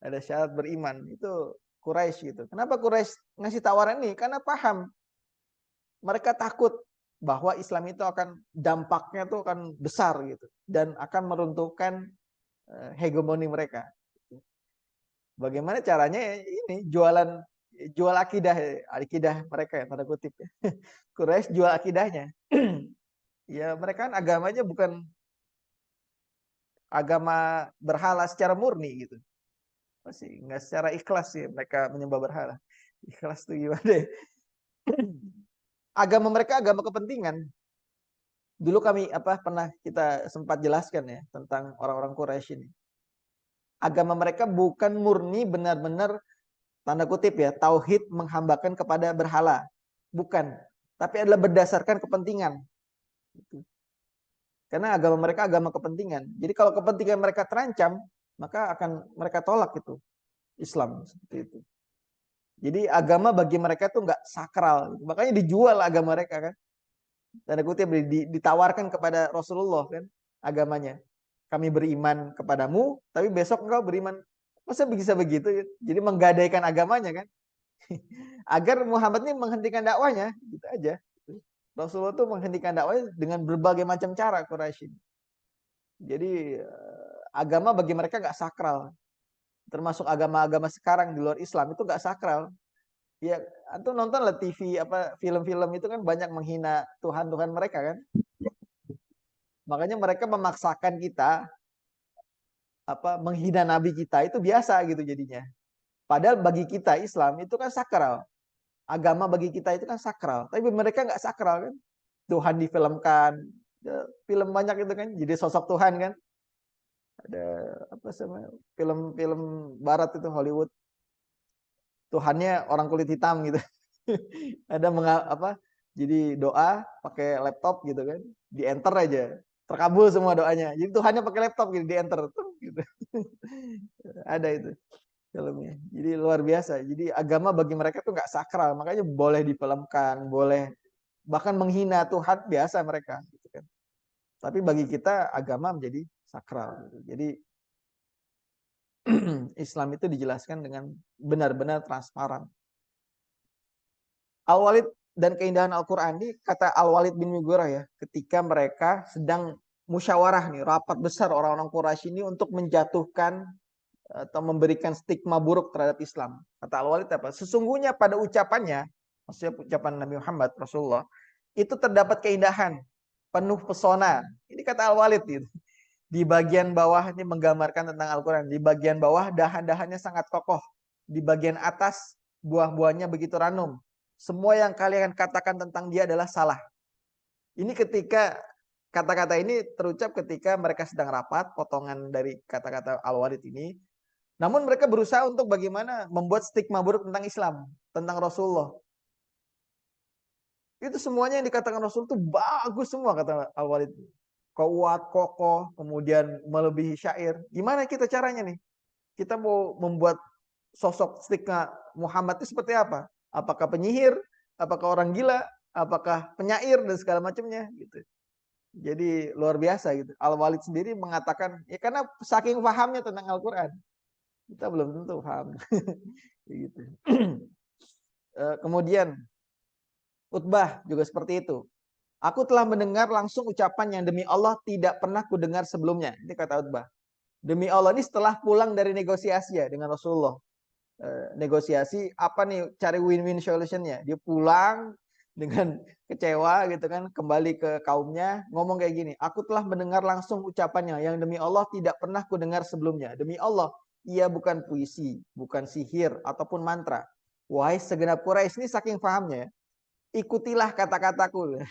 Ada syarat beriman. Itu Quraisy gitu. Kenapa Quraisy ngasih tawaran ini? Karena paham. Mereka takut bahwa Islam itu akan dampaknya tuh akan besar gitu dan akan meruntuhkan hegemoni mereka. Bagaimana caranya? Ini jual akidah mereka ya, tanda kutip ya. Quraisy jual akidahnya. Ya mereka kan agamanya bukan agama berhala secara murni gitu. Masih nggak secara ikhlas sih mereka menyembah berhala. Ikhlas tuh gimana? Agama mereka agama kepentingan. Dulu kami pernah kita sempat jelaskan ya tentang orang-orang Quraisy ini. Agama mereka bukan murni benar-benar tanda kutip ya tauhid menghambakan kepada berhala. Bukan, tapi adalah berdasarkan kepentingan. Karena agama mereka agama kepentingan. Jadi kalau kepentingan mereka terancam, maka akan mereka tolak itu Islam seperti itu. Jadi agama bagi mereka itu nggak sakral, makanya dijual agama mereka kan. Tanda kutip ditawarkan kepada Rasulullah kan agamanya. Kami beriman kepadamu, tapi besok engkau beriman. Masa bisa begitu? Jadi menggadaikan agamanya kan. Agar Muhammad ini menghentikan dakwanya, gitu aja. Rasulullah itu menghentikan dakwanya dengan berbagai macam cara Quraisy. Jadi agama bagi mereka nggak sakral. Termasuk agama-agama sekarang di luar Islam itu nggak sakral. Ya, antum nontonlah TV film-film itu kan banyak menghina Tuhan-Tuhan mereka kan. Makanya mereka memaksakan kita menghina nabi kita itu biasa gitu jadinya. Padahal bagi kita Islam itu kan sakral. Agama bagi kita itu kan sakral, tapi mereka nggak sakral kan. Tuhan difilmkan, film banyak itu kan jadi sosok Tuhan kan. Ada film-film barat itu Hollywood. Tuhannya orang kulit hitam gitu. Ada jadi doa pakai laptop gitu kan, di enter aja terkabul semua doanya. Jadi Tuhannya pakai laptop gitu, di enter gitu. Ada itu filmnya. Jadi luar biasa. Jadi agama bagi mereka tuh nggak sakral, makanya boleh difilmkan, boleh bahkan menghina Tuhan biasa mereka gitu kan. Tapi bagi kita agama menjadi sakral gitu. Jadi Islam itu dijelaskan dengan benar-benar transparan. Al-Walid dan keindahan Al-Quran ini kata Al-Walid bin Mughirah ya, ketika mereka sedang musyawarah nih, rapat besar orang-orang Quraisy ini untuk menjatuhkan atau memberikan stigma buruk terhadap Islam. Kata Al-Walid apa? Sesungguhnya pada ucapannya, maksudnya ucapan Nabi Muhammad Rasulullah, itu terdapat keindahan, penuh pesona. Ini kata Al-Walid gitu. Di bagian bawah ini menggambarkan tentang Al-Quran. Di bagian bawah dahan-dahannya sangat kokoh. Di bagian atas buah-buahnya begitu ranum. Semua yang kalian katakan tentang dia adalah salah. Ini ketika kata-kata ini terucap ketika mereka sedang rapat, potongan dari kata-kata Al-Walid ini. Namun mereka berusaha untuk bagaimana membuat stigma buruk tentang Islam, tentang Rasulullah. Itu semuanya yang dikatakan Rasul itu bagus semua, kata Al-Walid. Kuat, kokoh, kemudian melebihi syair. Gimana kita caranya nih? Kita mau membuat sosok stigma Muhammad itu seperti apa? Apakah penyihir? Apakah orang gila? Apakah penyair dan segala macamnya gitu. Jadi luar biasa gitu. Al-Walid sendiri mengatakan ya karena saking pahamnya tentang Al-Qur'an. Kita belum tentu paham. Gitu. Kemudian Utbah juga seperti itu. Aku telah mendengar langsung ucapan yang demi Allah tidak pernah kudengar sebelumnya. Ini kata Utbah. Demi Allah, ini setelah pulang dari negosiasi ya dengan Rasulullah. Negosiasi apa nih, cari win-win solutionnya. Dia pulang dengan kecewa gitu kan, kembali ke kaumnya, ngomong kayak gini. Aku telah mendengar langsung ucapannya yang demi Allah tidak pernah kudengar sebelumnya. Demi Allah, ia bukan puisi, bukan sihir ataupun mantra. Wahai segenap Quraisy, ini saking pahamnya ya. Ikutilah kata-kataku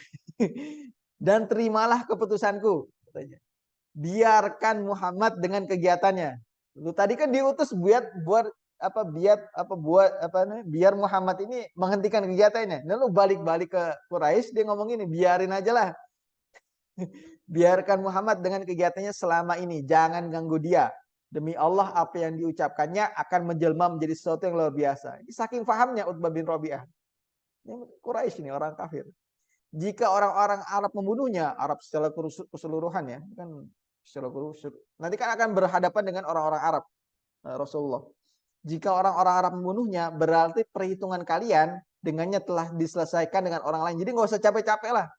dan terimalah keputusanku, katanya. Biarkan Muhammad dengan kegiatannya. Lu tadi kan diutus buat apa biar Muhammad ini menghentikan kegiatannya. Dan lu balik-balik ke Quraisy, dia ngomong ini, biarin aja lah. Biarkan Muhammad dengan kegiatannya selama ini, jangan ganggu dia. Demi Allah apa yang diucapkannya akan menjelma menjadi sesuatu yang luar biasa. Ini saking pahamnya Utbah bin Rabi'ah. Ini Quraisy ini orang kafir. Jika orang-orang Arab membunuhnya, Arab secara keseluruhan ya, kan secara nanti kan akan berhadapan dengan orang-orang Arab, Rasulullah. Jika orang-orang Arab membunuhnya, berarti perhitungan kalian dengannya telah diselesaikan dengan orang lain. Jadi nggak usah capek-capek lah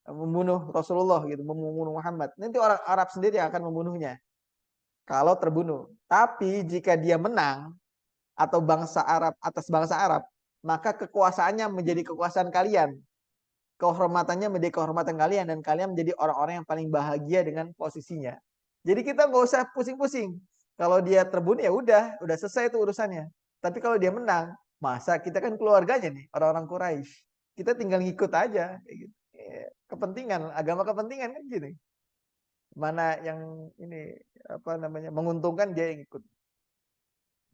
membunuh Rasulullah gitu, membunuh Muhammad. Nanti orang Arab sendiri yang akan membunuhnya kalau terbunuh. Tapi jika dia menang atau bangsa Arab atas bangsa Arab, maka kekuasaannya menjadi kekuasaan kalian. Kehormatannya menjadi kehormatan kalian dan kalian menjadi orang-orang yang paling bahagia dengan posisinya. Jadi kita nggak usah pusing-pusing. Kalau dia terbunuh ya udah selesai itu urusannya. Tapi kalau dia menang, masa kita kan keluarganya nih, orang-orang Quraisy. Kita tinggal ngikut aja kayak gitu. Kepentingan, agama kepentingan kan gini. Mana yang ini apa namanya menguntungkan dia yang ikut.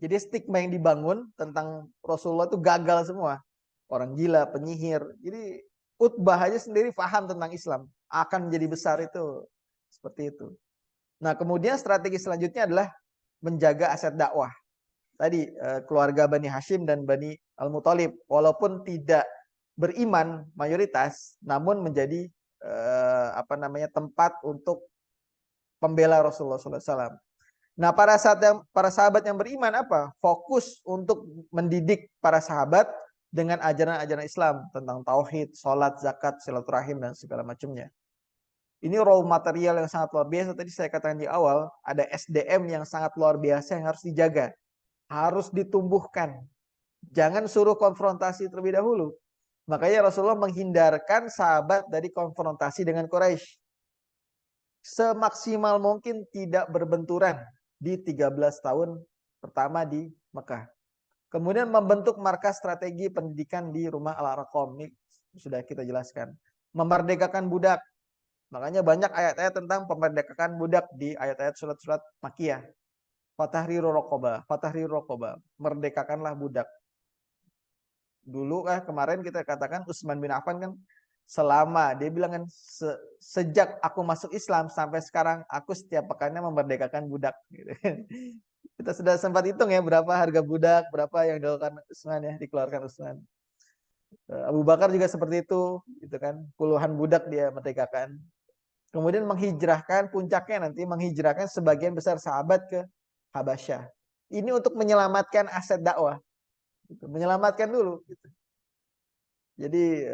Jadi stigma yang dibangun tentang Rasulullah itu gagal semua. Orang gila, penyihir. Jadi Utbah aja sendiri paham tentang Islam. Akan menjadi besar itu. Seperti itu. Nah kemudian strategi selanjutnya adalah menjaga aset dakwah. Tadi keluarga Bani Hashim dan Bani Al-Muthalib. Walaupun tidak beriman mayoritas. Namun menjadi apa namanya tempat untuk pembela Rasulullah SAW. Nah, para sahabat yang beriman apa? Fokus untuk mendidik para sahabat dengan ajaran-ajaran Islam tentang tauhid, sholat, zakat, silaturahim dan segala macamnya. Ini raw material yang sangat luar biasa. Tadi saya katakan di awal, ada SDM yang sangat luar biasa yang harus dijaga, harus ditumbuhkan. Jangan suruh konfrontasi terlebih dahulu. Makanya Rasulullah menghindarkan sahabat dari konfrontasi dengan Quraisy. Semaksimal mungkin tidak berbenturan di 13 tahun pertama di Mekah. Kemudian membentuk markas strategi pendidikan di rumah Al-Arqam. Ini sudah kita jelaskan. Memerdekakan budak. Makanya banyak ayat-ayat tentang pemerdekakan budak di ayat-ayat surat-surat Makkiyah. Fatahriru raqabah, fatahriru raqabah. Merdekakanlah budak. Dulu kemarin kita katakan Utsman bin Affan kan selama dia bilang kan sejak aku masuk Islam sampai sekarang aku setiap pekannya memerdekakan budak gitu. Kita sudah sempat hitung ya berapa harga budak, berapa yang dilakukan Utsman ya, dikeluarkan Utsman. Abu Bakar juga seperti itu gitu kan, puluhan budak dia merdekakan. Kemudian menghijrahkan, puncaknya nanti menghijrahkan sebagian besar sahabat ke Habasyah. Ini untuk menyelamatkan aset dakwah. Gitu. Menyelamatkan dulu gitu. Jadi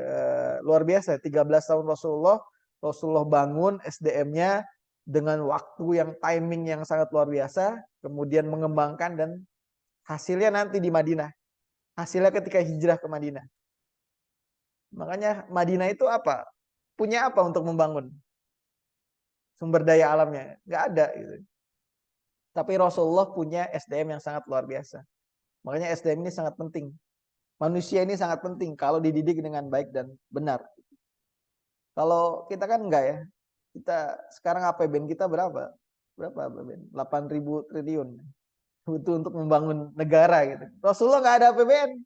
luar biasa 13 tahun Rasulullah bangun SDM-nya dengan waktu yang timing yang sangat luar biasa, kemudian mengembangkan dan hasilnya nanti di Madinah. Hasilnya ketika hijrah ke Madinah. Makanya Madinah itu apa? Punya apa untuk membangun? Sumber daya alamnya nggak ada gitu. Tapi Rasulullah punya SDM yang sangat luar biasa. Makanya SDM ini sangat penting. Manusia ini sangat penting kalau dididik dengan baik dan benar. Kalau kita kan enggak ya. Kita sekarang APBN kita berapa? Berapa APBN? 8.000 triliun. butuh untuk membangun negara gitu. Rasulullah nggak ada APBN,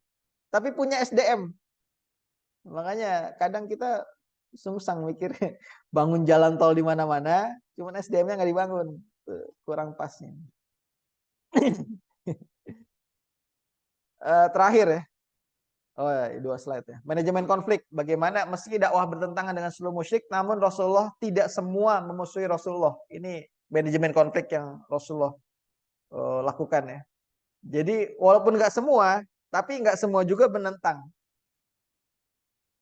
tapi punya SDM. Makanya kadang kita sungsang mikir bangun jalan tol di mana-mana, cuman SDM-nya nggak dibangun, kurang pasnya. Terakhir ya, oh ya, 2 slide ya. Manajemen konflik. Bagaimana meski dakwah bertentangan dengan seluruh musyrik, namun Rasulullah tidak semua memusuhi Rasulullah. Ini manajemen konflik yang Rasulullah lakukan ya. Jadi walaupun nggak semua, tapi nggak semua juga menentang.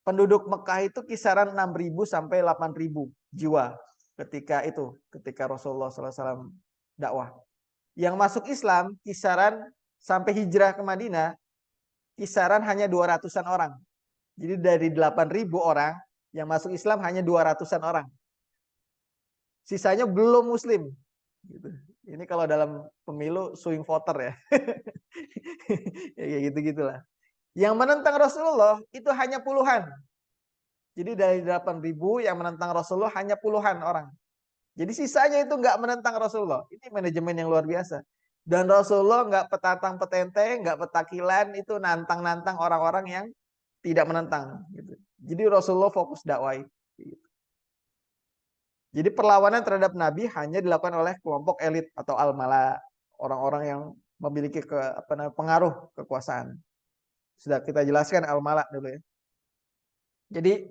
Penduduk Mekah itu kisaran 6.000 sampai 8.000 jiwa ketika Rasulullah SAW dakwah. Yang masuk Islam kisaran sampai hijrah ke Madinah kisaran hanya 200-an orang. Jadi dari 8.000 orang yang masuk Islam hanya 200-an orang. Sisanya belum Muslim. Gitu. Ini kalau dalam pemilu swing voter ya. Ya gitu-gitulah. Yang menentang Rasulullah itu hanya puluhan. Jadi dari 8.000 yang menentang Rasulullah hanya puluhan orang. Jadi sisanya itu nggak menentang Rasulullah. Ini manajemen yang luar biasa. Dan Rasulullah nggak petantang petenteng, nggak petakilan, itu nantang-nantang orang-orang yang tidak menentang. Gitu. Jadi Rasulullah fokus dakwah. Gitu. Jadi perlawanan terhadap Nabi hanya dilakukan oleh kelompok elit atau al-mala, orang-orang yang memiliki pengaruh kekuasaan. Sudah kita jelaskan al-mala dulu ya. Jadi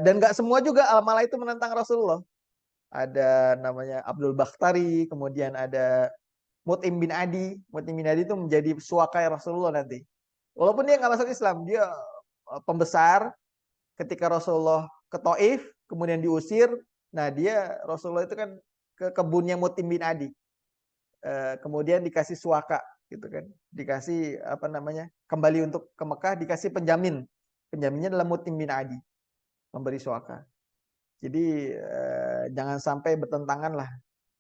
dan nggak semua juga al-mala itu menentang Rasulullah. Ada namanya Abdul Bakhtari, kemudian ada Mut'im bin Adi. Mut'im bin Adi itu menjadi suakai Rasulullah nanti. Walaupun dia nggak masuk Islam, dia pembesar. Ketika Rasulullah ke Taif, kemudian diusir. Nah dia Rasulullah itu kan ke kebunnya Mut'im bin Adi. Kemudian dikasih suaka, gitu kan? Dikasih kembali untuk ke Mekah, dikasih penjamin. Penjaminnya adalah Mut'im bin Adi, memberi suaka. Jadi jangan sampai bertentangan lah.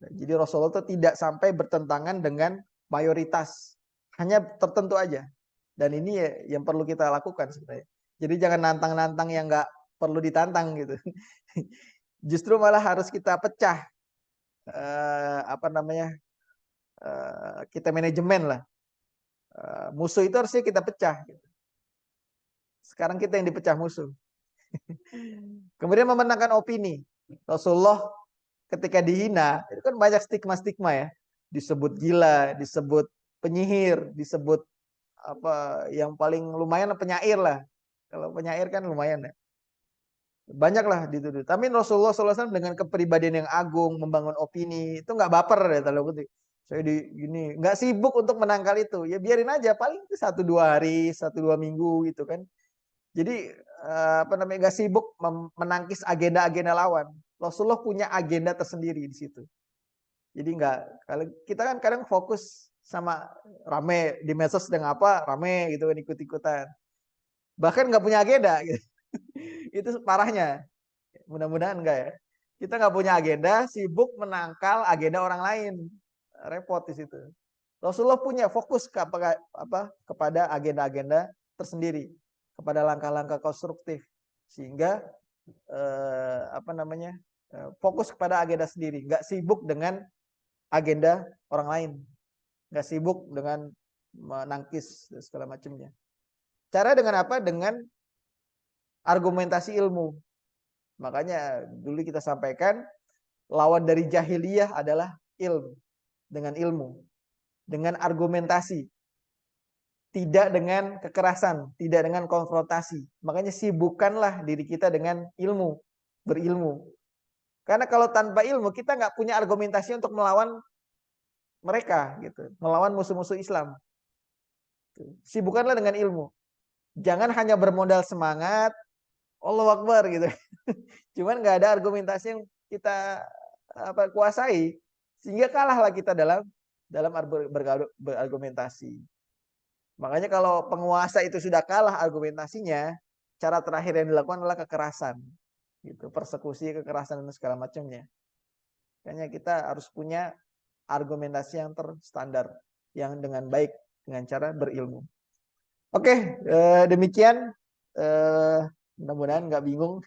Jadi Rasulullah itu tidak sampai bertentangan dengan mayoritas, hanya tertentu aja. Dan ini yang perlu kita lakukan sebenarnya. Jadi jangan nantang-nantang yang nggak perlu ditantang gitu. Justru malah harus kita pecah, kita manajemen lah. Musuh itu harusnya kita pecah. Gitu. Sekarang kita yang dipecah musuh. Kemudian memenangkan opini. Rasulullah ketika dihina, itu kan banyak stigma-stigma ya. Disebut gila, disebut penyihir, disebut yang paling lumayan penyair lah. Kalau penyair kan lumayan ya. Banyaklah dituduh. Tapi Rasulullah SAW dengan kepribadian yang agung, membangun opini, itu nggak baper ya tanda kutip. Saya gini, nggak sibuk untuk menangkal itu. Ya biarin aja, paling 1-2 hari, 1-2 minggu gitu kan. Jadi nggak sibuk menangkis agenda-agenda lawan. Rasulullah punya agenda tersendiri di situ. Jadi kalau kita kan kadang fokus sama rame di medsos sedang apa, rame gitu kan ikut-ikutan. Bahkan nggak punya agenda gitu. Itu parahnya. Mudah-mudahan enggak ya. Kita nggak punya agenda, sibuk menangkal agenda orang lain. Repot di situ. Rasulullah punya fokus kepada agenda-agenda tersendiri, kepada langkah-langkah konstruktif, sehingga fokus kepada agenda sendiri, nggak sibuk dengan agenda orang lain, nggak sibuk dengan menangkis segala macamnya. Cara dengan apa? Dengan argumentasi ilmu. Makanya dulu kita sampaikan lawan dari jahiliyah adalah ilmu, dengan ilmu, dengan argumentasi, tidak dengan kekerasan, tidak dengan konfrontasi. Makanya sibukkanlah diri kita dengan ilmu, berilmu. Karena kalau tanpa ilmu kita nggak punya argumentasi untuk melawan mereka, gitu, melawan musuh-musuh Islam. Sibukkanlah dengan ilmu. Jangan hanya bermodal semangat, Allahu Akbar gitu. Cuman nggak ada argumentasi yang kita kuasai, sehingga kalahlah kita dalam berargumentasi. Makanya kalau penguasa itu sudah kalah argumentasinya, cara terakhir yang dilakukan adalah kekerasan, gitu, persekusi, kekerasan dan segala macamnya. Makanya kita harus punya argumentasi yang terstandar, yang dengan baik, dengan cara berilmu. Oke, demikian. Mudah-mudahan nggak bingung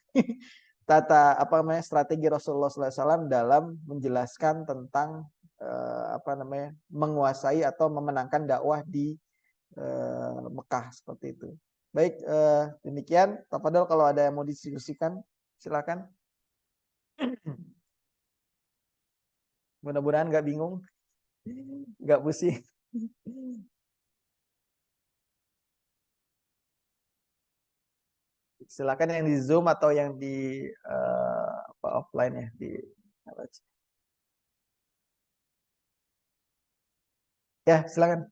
strategi Rasulullah SAW dalam menjelaskan tentang apa namanya, menguasai atau memenangkan dakwah di Mekah seperti itu. Baik, demikian. Tafadhol kalau ada yang mau didiskusikan, silakan. Mudah-mudahan nggak bingung, nggak pusing. Silakan yang di Zoom atau yang di apa, offline ya di apa aja. Ya, silakan.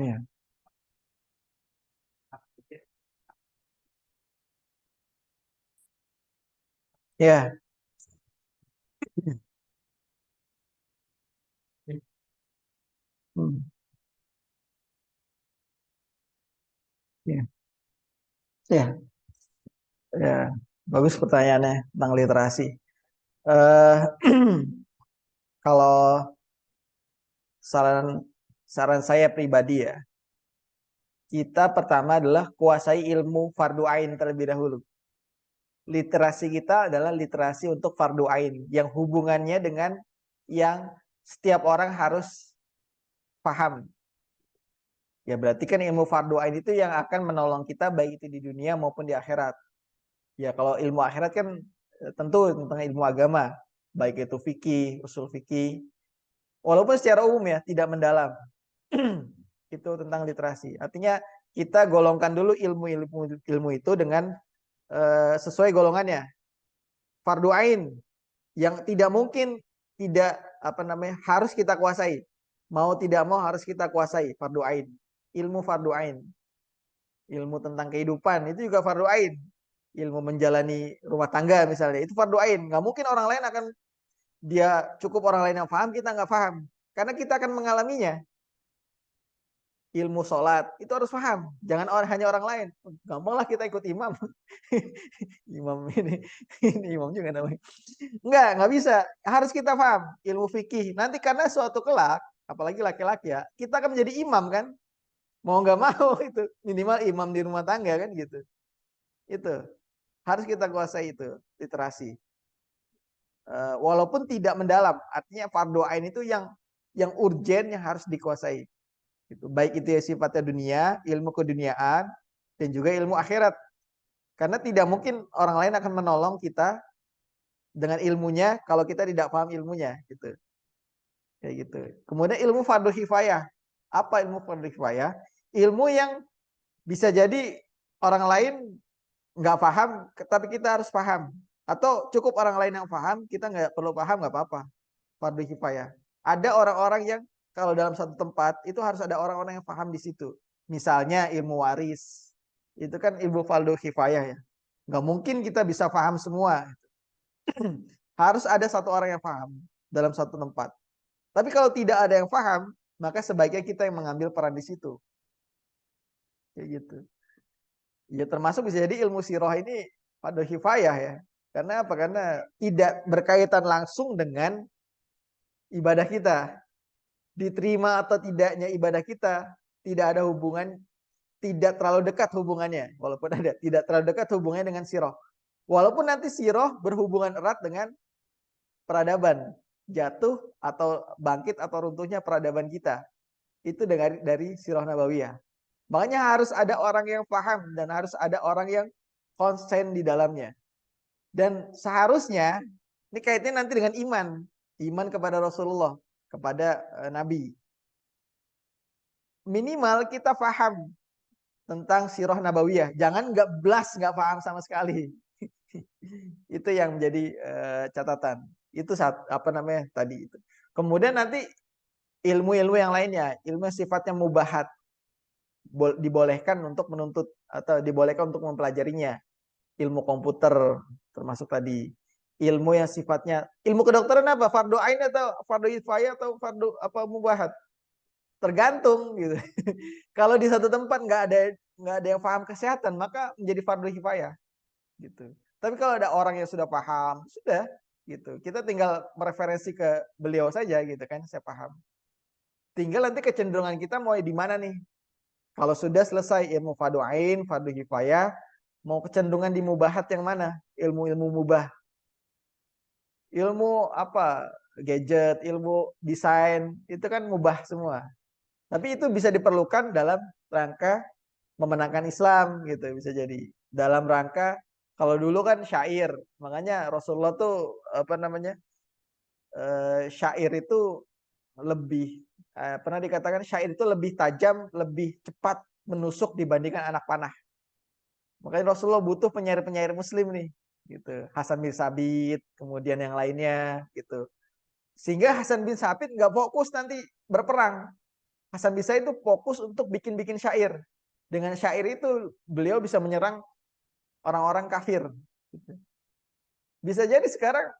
Ya. Ya. Hmm. Ya. Ya. Ya. Bagus pertanyaannya tentang literasi. eh Kalau saran saran saya pribadi ya, kita pertama adalah kuasai ilmu fardu ain terlebih dahulu. Literasi kita adalah literasi untuk fardu ain yang hubungannya dengan yang setiap orang harus paham. Ya berarti kan ilmu fardu ain itu yang akan menolong kita baik itu di dunia maupun di akhirat. Ya kalau ilmu akhirat kan tentu tentang ilmu agama, baik itu fikih, usul fikih, walaupun secara umum ya tidak mendalam. Itu tentang literasi. Artinya kita golongkan dulu ilmu itu dengan sesuai golongannya. Fardu ain yang tidak mungkin tidak apa namanya harus kita kuasai. Mau tidak mau harus kita kuasai fardu ain. Ilmu fardu ain, ilmu tentang kehidupan itu juga fardu ain. Ilmu menjalani rumah tangga misalnya itu fardu ain. Nggak mungkin orang lain akan dia cukup orang lain yang paham kita nggak paham karena kita akan mengalaminya. Ilmu sholat itu harus paham, jangan hanya orang lain. Gampang lah kita ikut imam. Imam ini imam juga namanya. Nggak bisa. Harus kita paham ilmu fikih. Nanti karena suatu kelak, apalagi laki-laki ya, kita akan menjadi imam kan? Mau nggak mau itu minimal imam di rumah tangga kan gitu. Itu harus kita kuasai itu literasi. Walaupun tidak mendalam, artinya fardu ain itu yang urgen yang harus dikuasai. Gitu. Baik itu ya sifatnya dunia, ilmu keduniaan, dan juga ilmu akhirat. Karena tidak mungkin orang lain akan menolong kita dengan ilmunya kalau kita tidak paham ilmunya gitu. Kayak gitu. Kemudian ilmu fardu kifayah. Apa ilmu fardu kifayah? Ilmu yang bisa jadi orang lain nggak paham, tapi kita harus paham. Atau cukup orang lain yang paham, kita nggak perlu paham nggak apa-apa. Fardu kifayah. Ada orang-orang yang kalau dalam satu tempat itu harus ada orang-orang yang paham di situ. Misalnya ilmu waris. Itu kan ilmu fardu kifayah ya. Nggak mungkin kita bisa paham semua. Harus ada satu orang yang paham dalam satu tempat. Tapi kalau tidak ada yang paham, maka sebaiknya kita yang mengambil peran di situ. Kayak gitu. Ya termasuk bisa jadi ilmu sirah ini pada hifayah ya. Karena apa? Karena tidak berkaitan langsung dengan ibadah kita. Diterima atau tidaknya ibadah kita tidak ada hubungan, tidak terlalu dekat hubungannya. Walaupun ada, tidak terlalu dekat hubungannya dengan sirah. Walaupun nanti sirah berhubungan erat dengan peradaban, jatuh atau bangkit atau runtuhnya peradaban kita. Itu dari sirah nabawiyah. Makanya harus ada orang yang paham dan harus ada orang yang konsen di dalamnya. Dan seharusnya ini kaitannya nanti dengan iman, iman kepada Rasulullah, kepada Nabi. Minimal kita paham tentang sirah nabawiyah. Jangan nggak blas, nggak paham sama sekali. Itu yang menjadi catatan. Itu saat apa namanya tadi itu. Kemudian nanti ilmu-ilmu yang lainnya, ilmu sifatnya mubahat, dibolehkan untuk menuntut atau dibolehkan untuk mempelajarinya. Ilmu komputer termasuk tadi. Ilmu yang sifatnya ilmu kedokteran apa? Fardu ain atau fardu kifayah atau fardu apa mubahat? Tergantung gitu. Kalau di satu tempat nggak ada yang paham kesehatan, maka menjadi fardu kifayah gitu. Tapi kalau ada orang yang sudah paham, sudah gitu. Kita tinggal mereferensi ke beliau saja gitu kan, saya paham. Tinggal nanti kecenderungan kita mau di mana nih. Kalau sudah selesai ilmu fardu ain, fardu kifayah, mau kecenderungan di mubahat yang mana? Ilmu-ilmu mubah. Ilmu apa? Gadget, ilmu desain, itu kan mubah semua. Tapi itu bisa diperlukan dalam rangka memenangkan Islam gitu, bisa jadi. Dalam rangka kalau dulu kan syair, makanya Rasulullah tuh apa namanya? Syair itu lebih pernah dikatakan syair itu lebih tajam, lebih cepat menusuk dibandingkan anak panah. Makanya Rasulullah butuh penyair-penyair muslim nih, gitu. Hasan bin Sabit, kemudian yang lainnya, gitu. Sehingga Hasan bin Sabit nggak fokus nanti berperang. Hasan bin Sabit itu fokus untuk bikin-bikin syair. Dengan syair itu beliau bisa menyerang orang-orang kafir. Gitu. Bisa jadi sekarang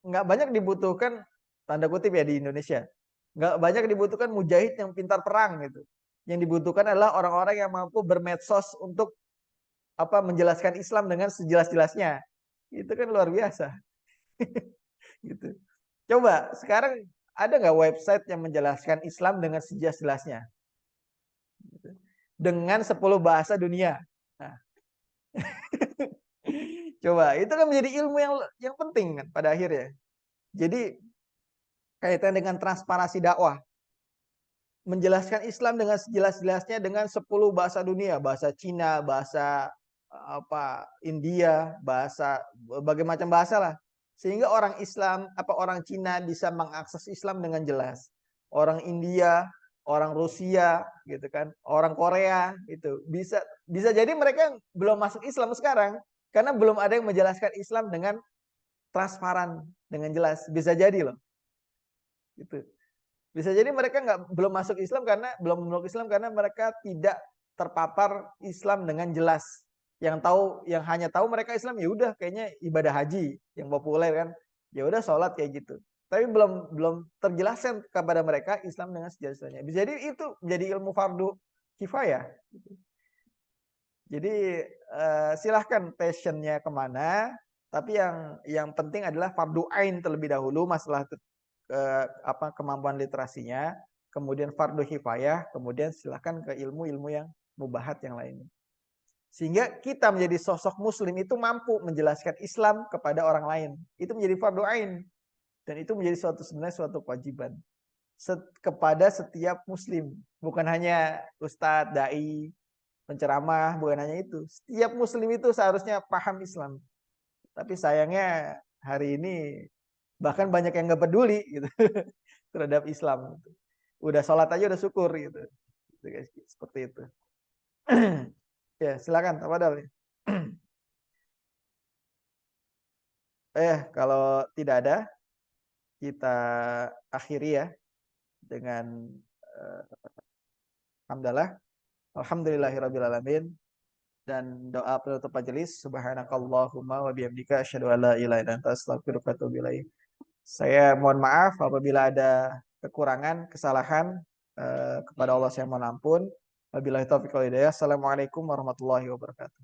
nggak banyak dibutuhkan, tanda kutip ya, di Indonesia. Nggak banyak dibutuhkan mujahid yang pintar perang gitu. Yang dibutuhkan adalah orang-orang yang mampu bermedsos untuk apa menjelaskan Islam dengan sejelas-jelasnya. Itu kan luar biasa. Gitu. Coba sekarang ada nggak website yang menjelaskan Islam dengan sejelas-jelasnya? Gitu. Dengan 10 bahasa dunia. Nah, coba itu kan menjadi ilmu yang penting kan pada akhirnya. Jadi kaitan dengan transparansi dakwah, menjelaskan Islam dengan sejelas-jelasnya dengan 10 bahasa dunia, bahasa Cina, bahasa apa India, bahasa berbagai macam bahasa lah. Sehingga orang Islam apa orang Cina bisa mengakses Islam dengan jelas. Orang India, orang Rusia gitu kan, orang Korea itu bisa jadi mereka belum masuk Islam sekarang karena belum ada yang menjelaskan Islam dengan transparan, dengan jelas. Bisa jadi loh. Gitu. Bisa jadi mereka belum masuk Islam karena belum memeluk Islam karena mereka tidak terpapar Islam dengan jelas. Yang tahu, yang hanya tahu mereka Islam ya udah kayaknya ibadah haji yang populer kan. Ya udah sholat kayak gitu. Tapi belum terjelaskan kepada mereka Islam dengan sejelasnya. Bisa jadi itu menjadi ilmu fardu kifayah. Jadi silahkan passionnya kemana. Tapi yang penting adalah fardu ain terlebih dahulu masalah apa kemampuan literasinya, kemudian fardu kifayah, kemudian silahkan ke ilmu-ilmu yang mubahat yang lainnya. Sehingga kita menjadi sosok muslim itu mampu menjelaskan Islam kepada orang lain. Itu menjadi fardu ain dan itu menjadi sebenarnya suatu kewajiban kepada setiap muslim, bukan hanya ustadz, dai, penceramah, bukan hanya itu. Setiap muslim itu seharusnya paham Islam. Tapi sayangnya hari ini bahkan banyak yang nggak peduli gitu terhadap Islam. Gitu. Udah sholat aja udah syukur gitu. Gitu guys, seperti itu. Ya silakan apa Dal? Kalau tidak ada kita akhiri ya dengan hamdalah alhamdulillahirabbil alamin dan doa penutup majelis subhanakallahumma wa bihamdika asyhadu an la ilaha illa anta astaghfiruka wa atubu ilaik. Saya mohon maaf apabila ada kekurangan, kesalahan kepada Allah saya mohon ampun. Wabillahi taufiq wal hidayah. Assalamualaikum warahmatullahi wabarakatuh.